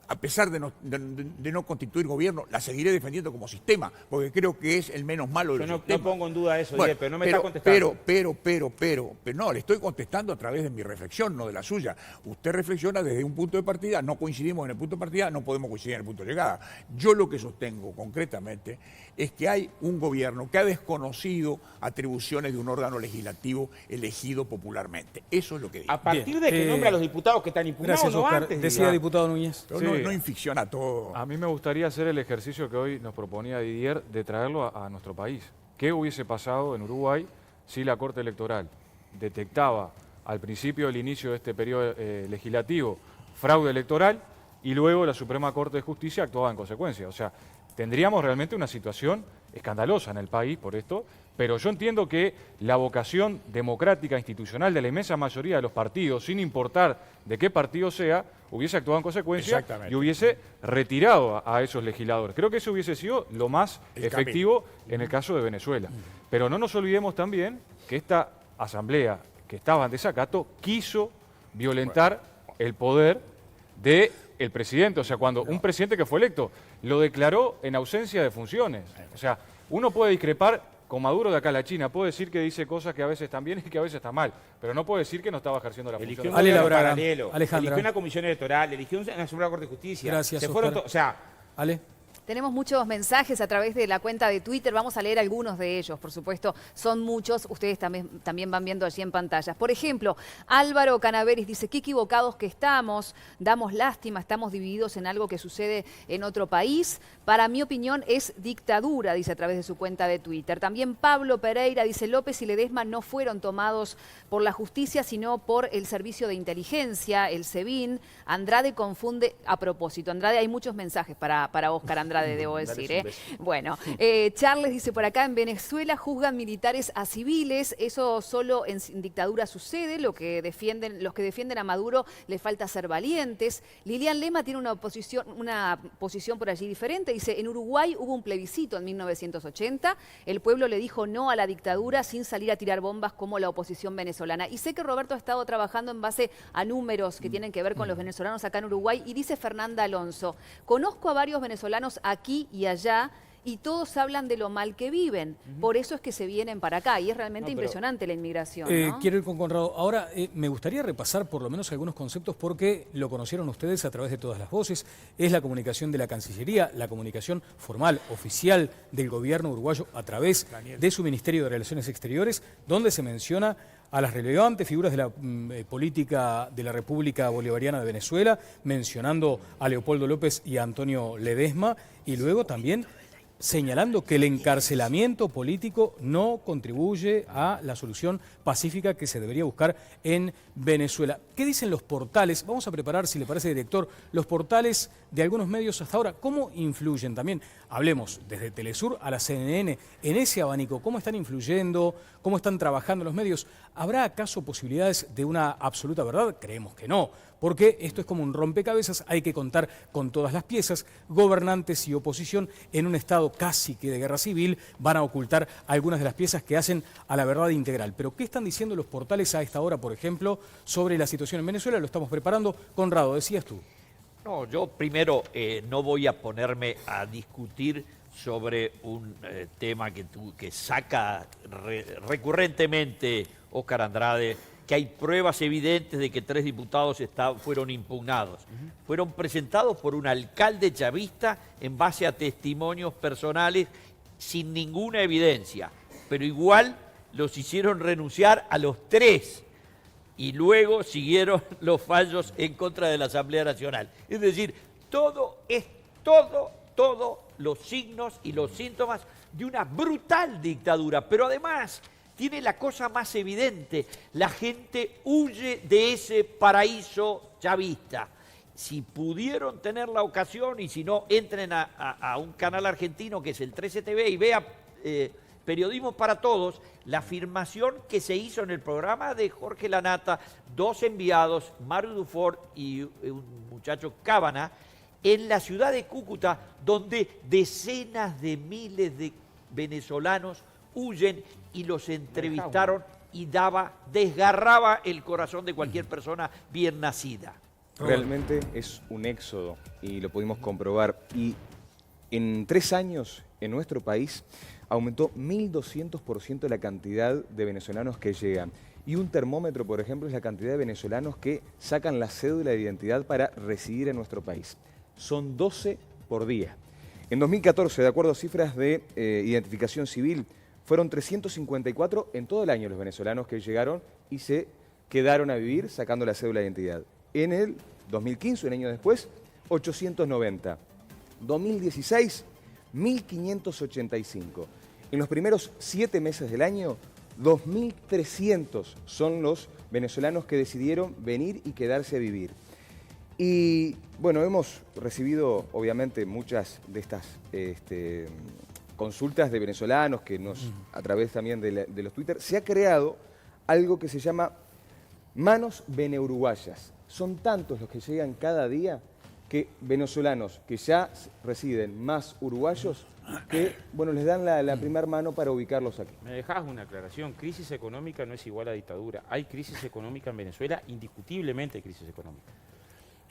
A pesar de no constituir gobierno, la seguiré defendiendo como sistema, porque creo que es el menos malo de los sistemas. No pongo en duda eso, bueno, pero no me está contestando. Pero no, le estoy contestando a través de mi reflexión, no de la suya. Usted reflexiona desde un punto de partida, no coincidimos en el punto de partida, no podemos coincidir en el punto de llegada. Yo lo que sostengo concretamente es que hay un gobierno que ha desconocido atribuciones de un órgano legislativo elegido popularmente. Eso es lo que digo. A partir de que nombra a los diputados que están impugnados, gracias, Oscar. antes. Decía diputado Núñez. No inficciona todo. A mí me gustaría hacer el ejercicio que hoy nos proponía Didier de traerlo a nuestro país. ¿Qué hubiese pasado en Uruguay si la Corte Electoral detectaba al principio del inicio de este periodo legislativo fraude electoral y luego la Suprema Corte de Justicia actuaba en consecuencia? O sea, tendríamos realmente una situación escandalosa en el país por esto, pero yo entiendo que la vocación democrática institucional de la inmensa mayoría de los partidos, sin importar de qué partido sea, hubiese actuado en consecuencia y hubiese retirado a esos legisladores. Creo que eso hubiese sido lo más efectivo en el caso de Venezuela. Pero no nos olvidemos también que esta asamblea que estaba en desacato quiso violentar el poder del presidente. O sea, cuando un presidente que fue electo lo declaró en ausencia de funciones. O sea, uno puede discrepar con Maduro de acá a la China, puede decir que dice cosas que a veces están bien y que a veces están mal, pero no puede decir que no estaba ejerciendo la función. Eligió una comisión electoral, eligió una Suprema Corte de Justicia. Gracias, se fueron o sea, Ale. Tenemos muchos mensajes a través de la cuenta de Twitter, vamos a leer algunos de ellos, por supuesto, son muchos, ustedes también van viendo allí en pantallas. Por ejemplo, Álvaro Canaveris dice, qué equivocados que estamos, damos lástima, estamos divididos en algo que sucede en otro país. Para mi opinión es dictadura, dice a través de su cuenta de Twitter. También Pablo Pereira dice, López y Ledesma no fueron tomados por la justicia, sino por el Servicio de Inteligencia, el SEBIN. Andrade confunde, a propósito, Andrade, hay muchos mensajes para Oscar Andrade, debo decir. Bueno, Charles dice por acá, en Venezuela juzgan militares a civiles, eso solo en dictadura sucede, los que defienden a Maduro les falta ser valientes. Lilian Lema tiene una posición por allí diferente, dice, en Uruguay hubo un plebiscito en 1980, el pueblo le dijo no a la dictadura sin salir a tirar bombas como la oposición venezolana. Y sé que Roberto ha estado trabajando en base a números que tienen que ver con los venezolanos acá en Uruguay, y dice Fernanda Alonso, conozco a varios venezolanos aquí y allá y todos hablan de lo mal que viven. Por eso es que se vienen para acá y es realmente impresionante la inmigración, ¿no? Quiero ir con Conrado. Ahora, me gustaría repasar por lo menos algunos conceptos porque lo conocieron ustedes a través de todas las voces. Es la comunicación de la Cancillería, la comunicación formal, oficial del gobierno uruguayo a través de su Ministerio de Relaciones Exteriores, donde se menciona a las relevantes figuras de la política de la República Bolivariana de Venezuela, mencionando a Leopoldo López y a Antonio Ledesma, y luego también señalando que el encarcelamiento político no contribuye a la solución pacífica que se debería buscar en Venezuela. ¿Qué dicen los portales? Vamos a preparar, si le parece, director, los portales de algunos medios hasta ahora. ¿Cómo influyen también? Hablemos desde Telesur a la CNN, en ese abanico, ¿cómo están influyendo? ¿Cómo están trabajando los medios? ¿Habrá acaso posibilidades de una absoluta verdad? Creemos que no, porque esto es como un rompecabezas, hay que contar con todas las piezas. Gobernantes y oposición en un estado casi que de guerra civil van a ocultar algunas de las piezas que hacen a la verdad integral. Pero ¿qué están diciendo los portales a esta hora, por ejemplo, sobre la situación en Venezuela? Lo estamos preparando. Conrado, decías tú. No, yo primero no voy a ponerme a discutir sobre un tema que saca recurrentemente Óscar Andrade, que hay pruebas evidentes de que 3 diputados fueron impugnados. Fueron presentados por un alcalde chavista en base a testimonios personales sin ninguna evidencia, pero igual los hicieron renunciar a los 3 y luego siguieron los fallos en contra de la Asamblea Nacional. Es decir, todo los signos y los síntomas de una brutal dictadura, pero además tiene la cosa más evidente: la gente huye de ese paraíso chavista. Si pudieron tener la ocasión, y si no, entren a un canal argentino que es el 13 TV y vea Periodismo para Todos, la afirmación que se hizo en el programa de Jorge Lanata, 2 enviados, Mario Dufort y un muchacho Cábana, en la ciudad de Cúcuta, donde decenas de miles de venezolanos huyen, y los entrevistaron y desgarraba el corazón de cualquier persona bien nacida. Realmente es un éxodo y lo pudimos comprobar. Y en 3 años en nuestro país aumentó 1.200% la cantidad de venezolanos que llegan. Y un termómetro, por ejemplo, es la cantidad de venezolanos que sacan la cédula de identidad para residir en nuestro país. Son 12 por día. En 2014, de acuerdo a cifras de identificación civil, fueron 354 en todo el año los venezolanos que llegaron y se quedaron a vivir sacando la cédula de identidad. En el 2015, un año después, 890. 2016, 1.585. En los primeros 7 meses del año, 2.300 son los venezolanos que decidieron venir y quedarse a vivir. Y bueno, hemos recibido obviamente muchas de estas consultas de venezolanos que a través también de los Twitter, se ha creado algo que se llama Manos Veneuruguayas. Son tantos los que llegan cada día que venezolanos que ya residen más uruguayos que, bueno, les dan la primera mano para ubicarlos aquí. Me dejás una aclaración: crisis económica no es igual a dictadura. Hay crisis económica en Venezuela, indiscutiblemente hay crisis económica.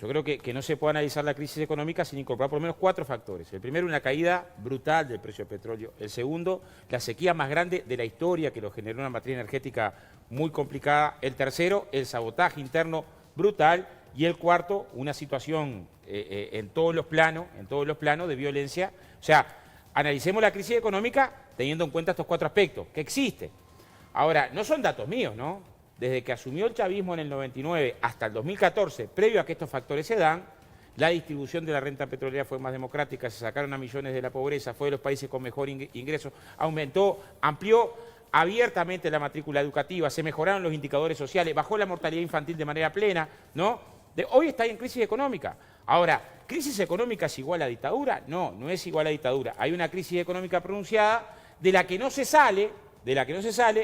Yo creo que no se puede analizar la crisis económica sin incorporar por lo menos 4 factores. El primero, una caída brutal del precio del petróleo. El segundo, la sequía más grande de la historia, que lo generó una matriz energética muy complicada. El tercero, el sabotaje interno brutal. Y el cuarto, una situación en todos los planos de violencia. O sea, analicemos la crisis económica teniendo en cuenta estos 4 aspectos que existen. Ahora, no son datos míos, ¿no? Desde que asumió el chavismo en el 99 hasta el 2014, previo a que estos factores se dan, la distribución de la renta petrolera fue más democrática, se sacaron a millones de la pobreza, fue de los países con mejor ingreso, amplió abiertamente la matrícula educativa, se mejoraron los indicadores sociales, bajó la mortalidad infantil de manera plena, ¿no? Hoy está en crisis económica. Ahora, ¿crisis económica es igual a dictadura? No, no es igual a dictadura. Hay una crisis económica pronunciada de la que no se sale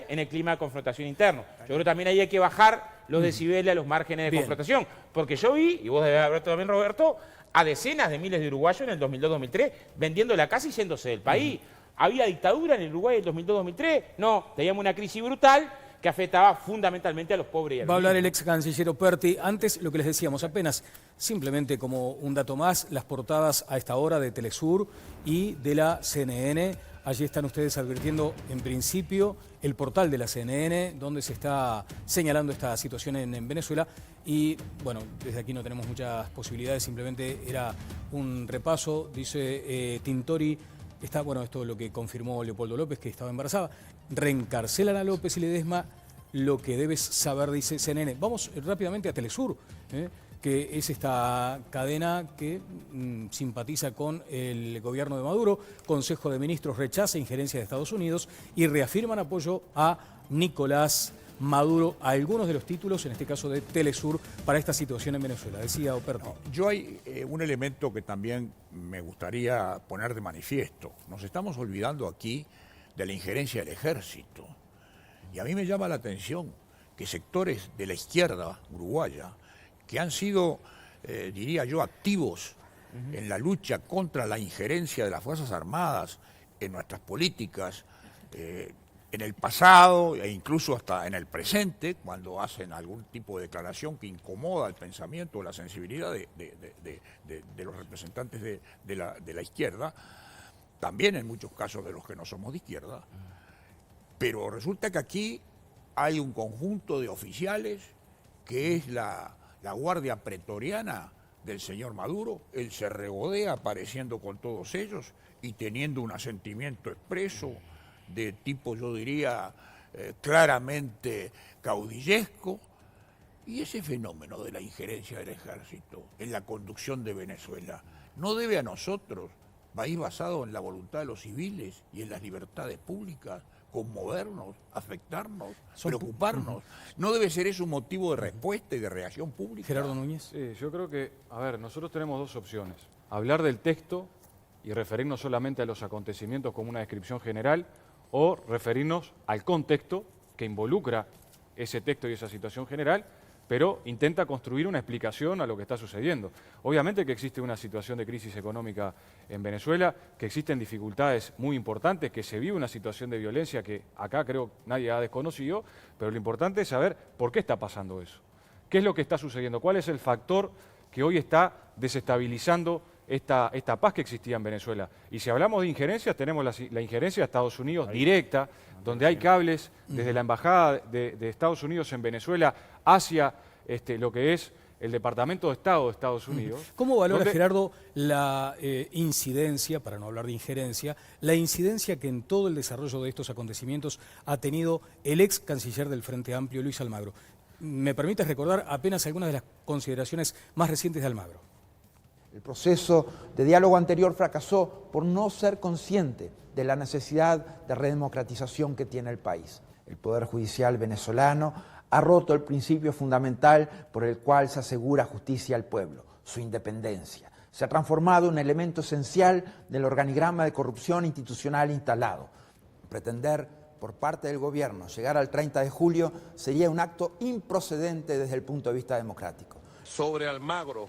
en el clima de confrontación interno. Yo creo que también ahí hay que bajar los decibeles a los márgenes de confrontación. Porque yo vi, y vos debés haber también, Roberto, a decenas de miles de uruguayos en el 2002-2003 vendiendo la casa y yéndose del país. ¿Había dictadura en el Uruguay en el 2002-2003? No, teníamos una crisis brutal que afectaba fundamentalmente a los pobres y a los Va a hablar el niños. ex canciller Operti. Antes, lo que les decíamos, apenas, simplemente como un dato más, las portadas a esta hora de Telesur y de la CNN. Allí están ustedes advirtiendo, en principio, el portal de la CNN, donde se está señalando esta situación en Venezuela. Y, bueno, desde aquí no tenemos muchas posibilidades, simplemente era un repaso. Dice Tintori, bueno, esto es lo que confirmó Leopoldo López, que estaba embarazada. Reencarcelan a López y Ledesma, lo que debes saber, dice CNN. Vamos rápidamente a Telesur, que es esta cadena que simpatiza con el gobierno de Maduro. Consejo de Ministros rechaza injerencia de Estados Unidos y reafirman apoyo a Nicolás Maduro. Algunos de los títulos, en este caso de Telesur, para esta situación en Venezuela. Decía Operti. Yo hay un elemento que también me gustaría poner de manifiesto. Nos estamos olvidando aquí de la injerencia del ejército. Y a mí me llama la atención que sectores de la izquierda uruguaya que han sido, diría yo, activos en la lucha contra la injerencia de las Fuerzas Armadas en nuestras políticas, en el pasado e incluso hasta en el presente, cuando hacen algún tipo de declaración que incomoda el pensamiento o la sensibilidad de los representantes de la izquierda, también en muchos casos de los que no somos de izquierda. Pero resulta que aquí hay un conjunto de oficiales que es la guardia pretoriana del señor Maduro. Él se regodea apareciendo con todos ellos y teniendo un asentimiento expreso de tipo, yo diría, claramente caudillesco. Y ese fenómeno de la injerencia del ejército en la conducción de Venezuela no debe a nosotros, país basado en la voluntad de los civiles y en las libertades públicas, conmovernos, afectarnos, preocuparnos. ¿No debe ser eso un motivo de respuesta y de reacción pública? Gerardo Núñez. Sí, yo creo que, a ver, nosotros tenemos dos opciones. Hablar del texto y referirnos solamente a los acontecimientos como una descripción general, o referirnos al contexto que involucra ese texto y esa situación general, pero intenta construir una explicación a lo que está sucediendo. Obviamente que existe una situación de crisis económica en Venezuela, que existen dificultades muy importantes, que se vive una situación de violencia que acá creo nadie ha desconocido, pero lo importante es saber por qué está pasando eso. ¿Qué es lo que está sucediendo? ¿Cuál es el factor que hoy está desestabilizando esta paz que existía en Venezuela? Y si hablamos de injerencias, tenemos la injerencia de Estados Unidos directa, donde hay cables desde la embajada de Estados Unidos en Venezuela hacia lo que es el Departamento de Estado de Estados Unidos. ¿Cómo valora, Gerardo, la incidencia, para no hablar de injerencia, la incidencia que en todo el desarrollo de estos acontecimientos ha tenido el ex canciller del Frente Amplio, Luis Almagro? ¿Me permites recordar apenas algunas de las consideraciones más recientes de Almagro? El proceso de diálogo anterior fracasó por no ser consciente de la necesidad de redemocratización que tiene el país. El Poder Judicial venezolano ha roto el principio fundamental por el cual se asegura justicia al pueblo, su independencia. Se ha transformado en un elemento esencial del organigrama de corrupción institucional instalado. Pretender por parte del gobierno llegar al 30 de julio sería un acto improcedente desde el punto de vista democrático. Sobre Almagro,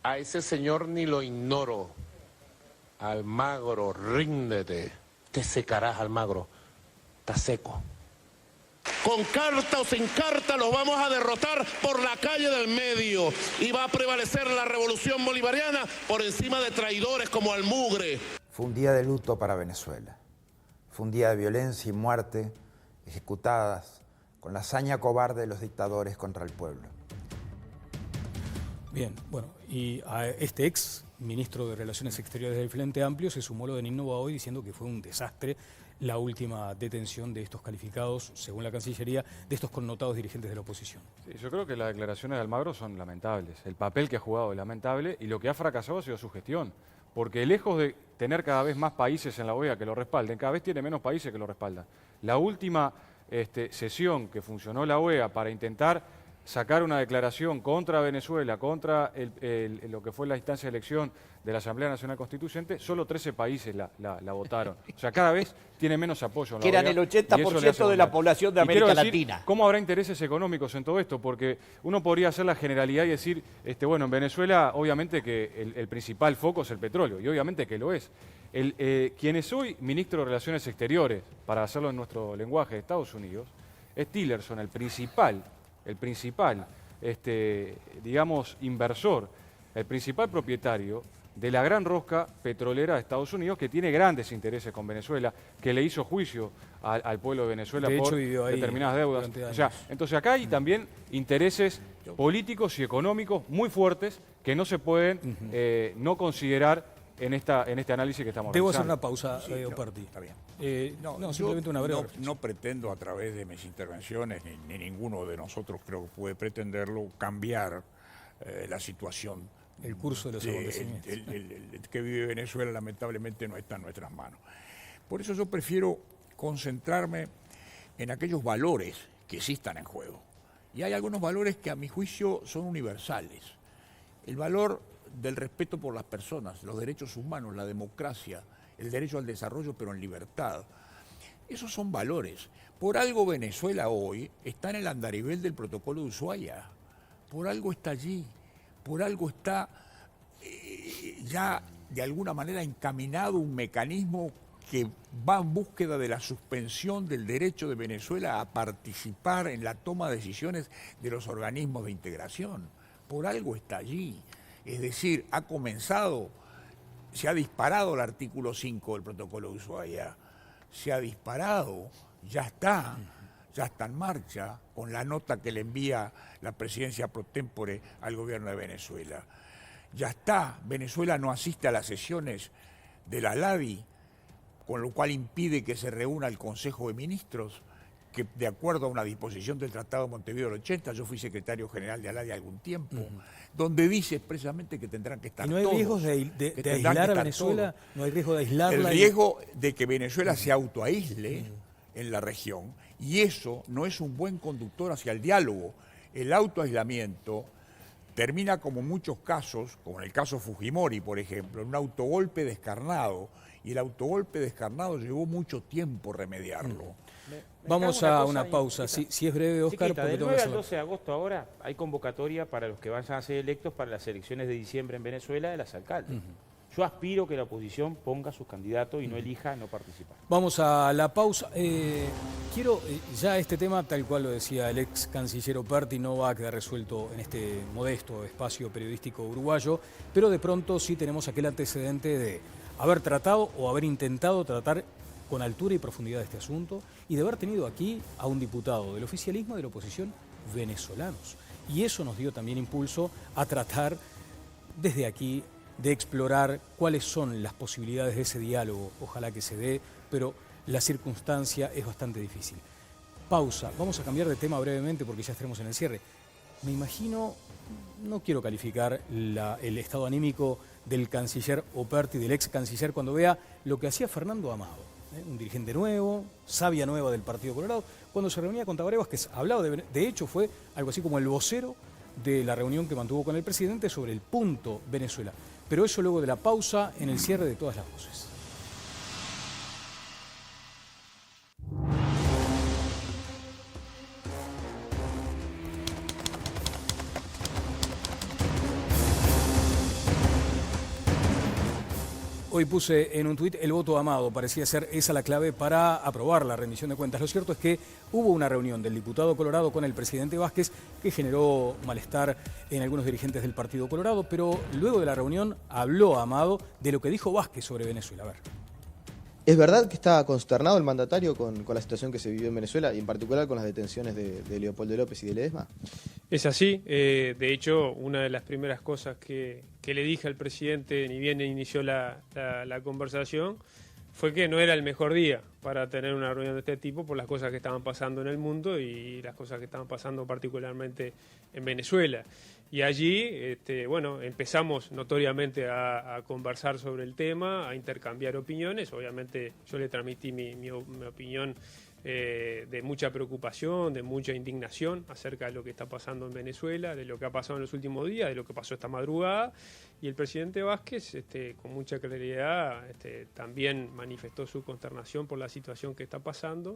a ese señor ni lo ignoro. Almagro, ríndete. Te secarás, Almagro. Está seco. Con carta o sin carta los vamos a derrotar por la calle del medio. Y va a prevalecer la revolución bolivariana por encima de traidores como Almugre. Fue un día de luto para Venezuela. Fue un día de violencia y muerte ejecutadas con la hazaña cobarde de los dictadores contra el pueblo. Bien, bueno, y a este ex ministro de Relaciones Exteriores del Frente Amplio se sumó lo de Ninnova hoy diciendo que fue un desastre la última detención de estos calificados, según la Cancillería, de estos connotados dirigentes de la oposición. Sí, yo creo que las declaraciones de Almagro son lamentables. El papel que ha jugado es lamentable y lo que ha fracasado ha sido su gestión. Porque lejos de tener cada vez más países en la OEA que lo respalden, cada vez tiene menos países que lo respaldan. La última sesión que funcionó la OEA para intentar sacar una declaración contra Venezuela, contra lo que fue la instancia de elección de la Asamblea Nacional Constituyente, solo 13 países la votaron. O sea, cada vez tiene menos apoyo en la que eran OEA, el 80% de la población de América Latina. ¿Cómo habrá intereses económicos en todo esto? Porque uno podría hacer la generalidad y decir, bueno, en Venezuela obviamente que el principal foco es el petróleo, y obviamente que lo es. Quien es hoy ministro de Relaciones Exteriores, para hacerlo en nuestro lenguaje de Estados Unidos, es Tillerson, el principal, digamos, inversor, el principal propietario de la gran rosca petrolera de Estados Unidos, que tiene grandes intereses con Venezuela, que le hizo juicio al pueblo de Venezuela por determinadas deudas. O sea, entonces acá hay también intereses políticos y económicos muy fuertes que no se pueden no considerar en este análisis que estamos Debo realizando. hacer una pausa, Oparty. Está bien. Simplemente una breve. No pretendo a través de mis intervenciones, ni ninguno de nosotros creo que puede pretenderlo, cambiar la situación. El curso de los acontecimientos. El que vive Venezuela lamentablemente no está en nuestras manos. Por eso yo prefiero concentrarme en aquellos valores que sí están en juego. Y hay algunos valores que a mi juicio son universales. El valor del respeto por las personas, los derechos humanos, la democracia, el derecho al desarrollo pero en libertad. Esos son valores. Por algo Venezuela hoy está en el andarivel del protocolo de Ushuaia. por algo está allí, por algo está ya de alguna manera encaminado un mecanismo que va en búsqueda de la suspensión del derecho de Venezuela a participar en la toma de decisiones de los organismos de integración. Por algo está allí. Es decir, ha comenzado, se ha disparado el artículo 5 del protocolo de Ushuaia, se ha disparado, ya está en marcha con la nota que le envía la presidencia pro tempore al gobierno de Venezuela. Ya está, Venezuela no asiste a las sesiones de la LADI, con lo cual impide que se reúna el Consejo de Ministros, que de acuerdo a una disposición del Tratado de Montevideo del 80, yo fui secretario general de ALADI algún tiempo, donde dice expresamente que tendrán que estar ¿Y no hay todos, riesgos de aislar a Venezuela? todos. ¿No hay riesgo de aislarla? El riesgo de que Venezuela se autoaísle en la región, y eso no es un buen conductor hacia el diálogo. El autoaislamiento termina, como en muchos casos, como en el caso Fujimori, por ejemplo, en un autogolpe descarnado, y el autogolpe descarnado llevó mucho tiempo remediarlo. Vamos a una pausa, si es breve, Oscar. Chiquita, del 9 al 12 de agosto ahora hay convocatoria para los que vayan a ser electos para las elecciones de diciembre en Venezuela de las alcaldes. Yo aspiro que la oposición ponga sus candidatos y no elija no participar. Vamos a la pausa. Quiero, ya este tema, tal cual lo decía el ex canciller Operti, no va a quedar resuelto en este modesto espacio periodístico uruguayo, pero de pronto sí tenemos aquel antecedente de haber tratado o haber intentado tratar con altura y profundidad este asunto y de haber tenido aquí a un diputado del oficialismo y de la oposición venezolanos. Y eso nos dio también impulso a tratar desde aquí de explorar cuáles son las posibilidades de ese diálogo. Ojalá que se dé, pero la circunstancia es bastante difícil. Pausa. Vamos a cambiar de tema brevemente porque ya estaremos en el cierre. Me imagino, no quiero calificar el estado anímico del canciller Operti, del ex canciller, cuando vea lo que hacía Fernando Amado, un dirigente nuevo, savia nueva del Partido Colorado, cuando se reunía con Tabaré Vázquez, hablaba de hecho fue algo así como el vocero de la reunión que mantuvo con el presidente sobre el punto Venezuela. Pero eso luego de la pausa en el cierre de Todas las Voces. Hoy puse en un tuit el voto Amado, parecía ser esa la clave para aprobar la rendición de cuentas. Lo cierto es que hubo una reunión del diputado Colorado con el presidente Vázquez que generó malestar en algunos dirigentes del Partido Colorado, pero luego de la reunión habló Amado de lo que dijo Vázquez sobre Venezuela. A ver. ¿Es verdad que está consternado el mandatario con la situación que se vivió en Venezuela y en particular con las detenciones de Leopoldo López y de Ledesma? Es así. De hecho, una de las primeras cosas que le dije al presidente, ni bien inició la conversación, fue que no era el mejor día para tener una reunión de este tipo por las cosas que estaban pasando en el mundo y las cosas que estaban pasando particularmente en Venezuela. Y allí, bueno, empezamos notoriamente a conversar sobre el tema, a intercambiar opiniones. Obviamente yo le transmití mi opinión de mucha preocupación, de mucha indignación acerca de lo que está pasando en Venezuela, de lo que ha pasado en los últimos días, de lo que pasó esta madrugada. Y el presidente Vázquez, con mucha claridad, también manifestó su consternación por la situación que está pasando.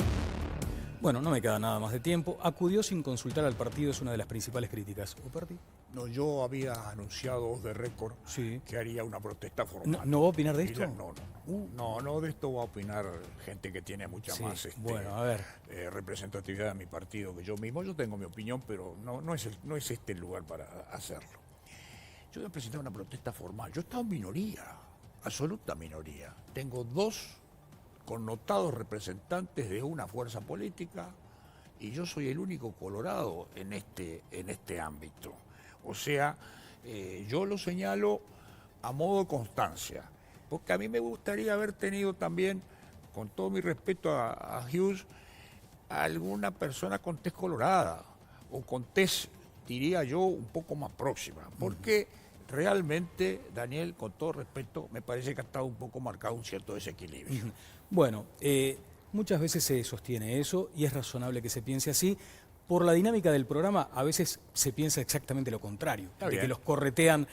Bueno, no me queda nada más de tiempo. Acudió sin consultar al partido, es una de las principales críticas. ¿Operti? No, yo había anunciado off the record que haría una protesta formal. ¿No va a opinar de esto? No, de esto va a opinar gente que tiene mucha más bueno, a ver. representatividad de mi partido que yo mismo. Yo tengo mi opinión, pero no es este el lugar para hacerlo. Yo voy a presentar una protesta formal. Yo he estado en minoría, absoluta minoría. Tengo dos connotados representantes de una fuerza política y yo soy el único colorado en este ámbito. O sea, yo lo señalo a modo de constancia, porque a mí me gustaría haber tenido también, con todo mi respeto a Hughes, a alguna persona con tez colorada, o con tez, diría yo, un poco más próxima, porque realmente, Daniel, con todo respeto, me parece que ha estado un poco marcado un cierto desequilibrio. Bueno, muchas veces se sostiene eso y es razonable que se piense así. Por la dinámica del programa, a veces se piensa exactamente lo contrario, que los corretean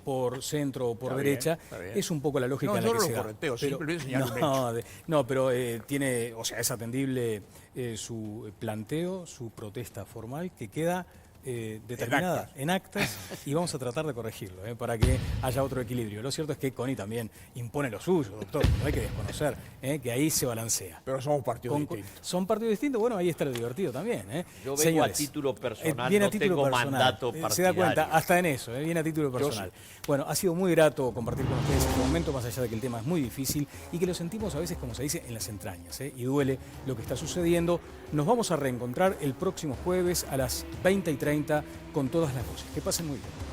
por centro o por derecha. Es un poco la lógica en la que se da. Correteo, simplemente señalo un hecho. Pero tiene, o sea, es atendible su planteo, su protesta formal, que queda determinada en actas y vamos a tratar de corregirlo para que haya otro equilibrio. Lo cierto es que Connie también impone lo suyo, doctor, no hay que desconocer que ahí se balancea. Pero somos partidos distintos. Son partidos distintos, bueno, ahí está lo divertido también. Yo vengo Señores, a título personal, viene no a título tengo personal. mandato partidario. Se da cuenta, hasta en eso, viene a título personal. Bueno, ha sido muy grato compartir con ustedes este momento, más allá de que el tema es muy difícil y que lo sentimos a veces, como se dice, en las entrañas, y duele lo que está sucediendo. Nos vamos a reencontrar el próximo jueves a las 20:30 con todas las voces. Que pasen muy bien.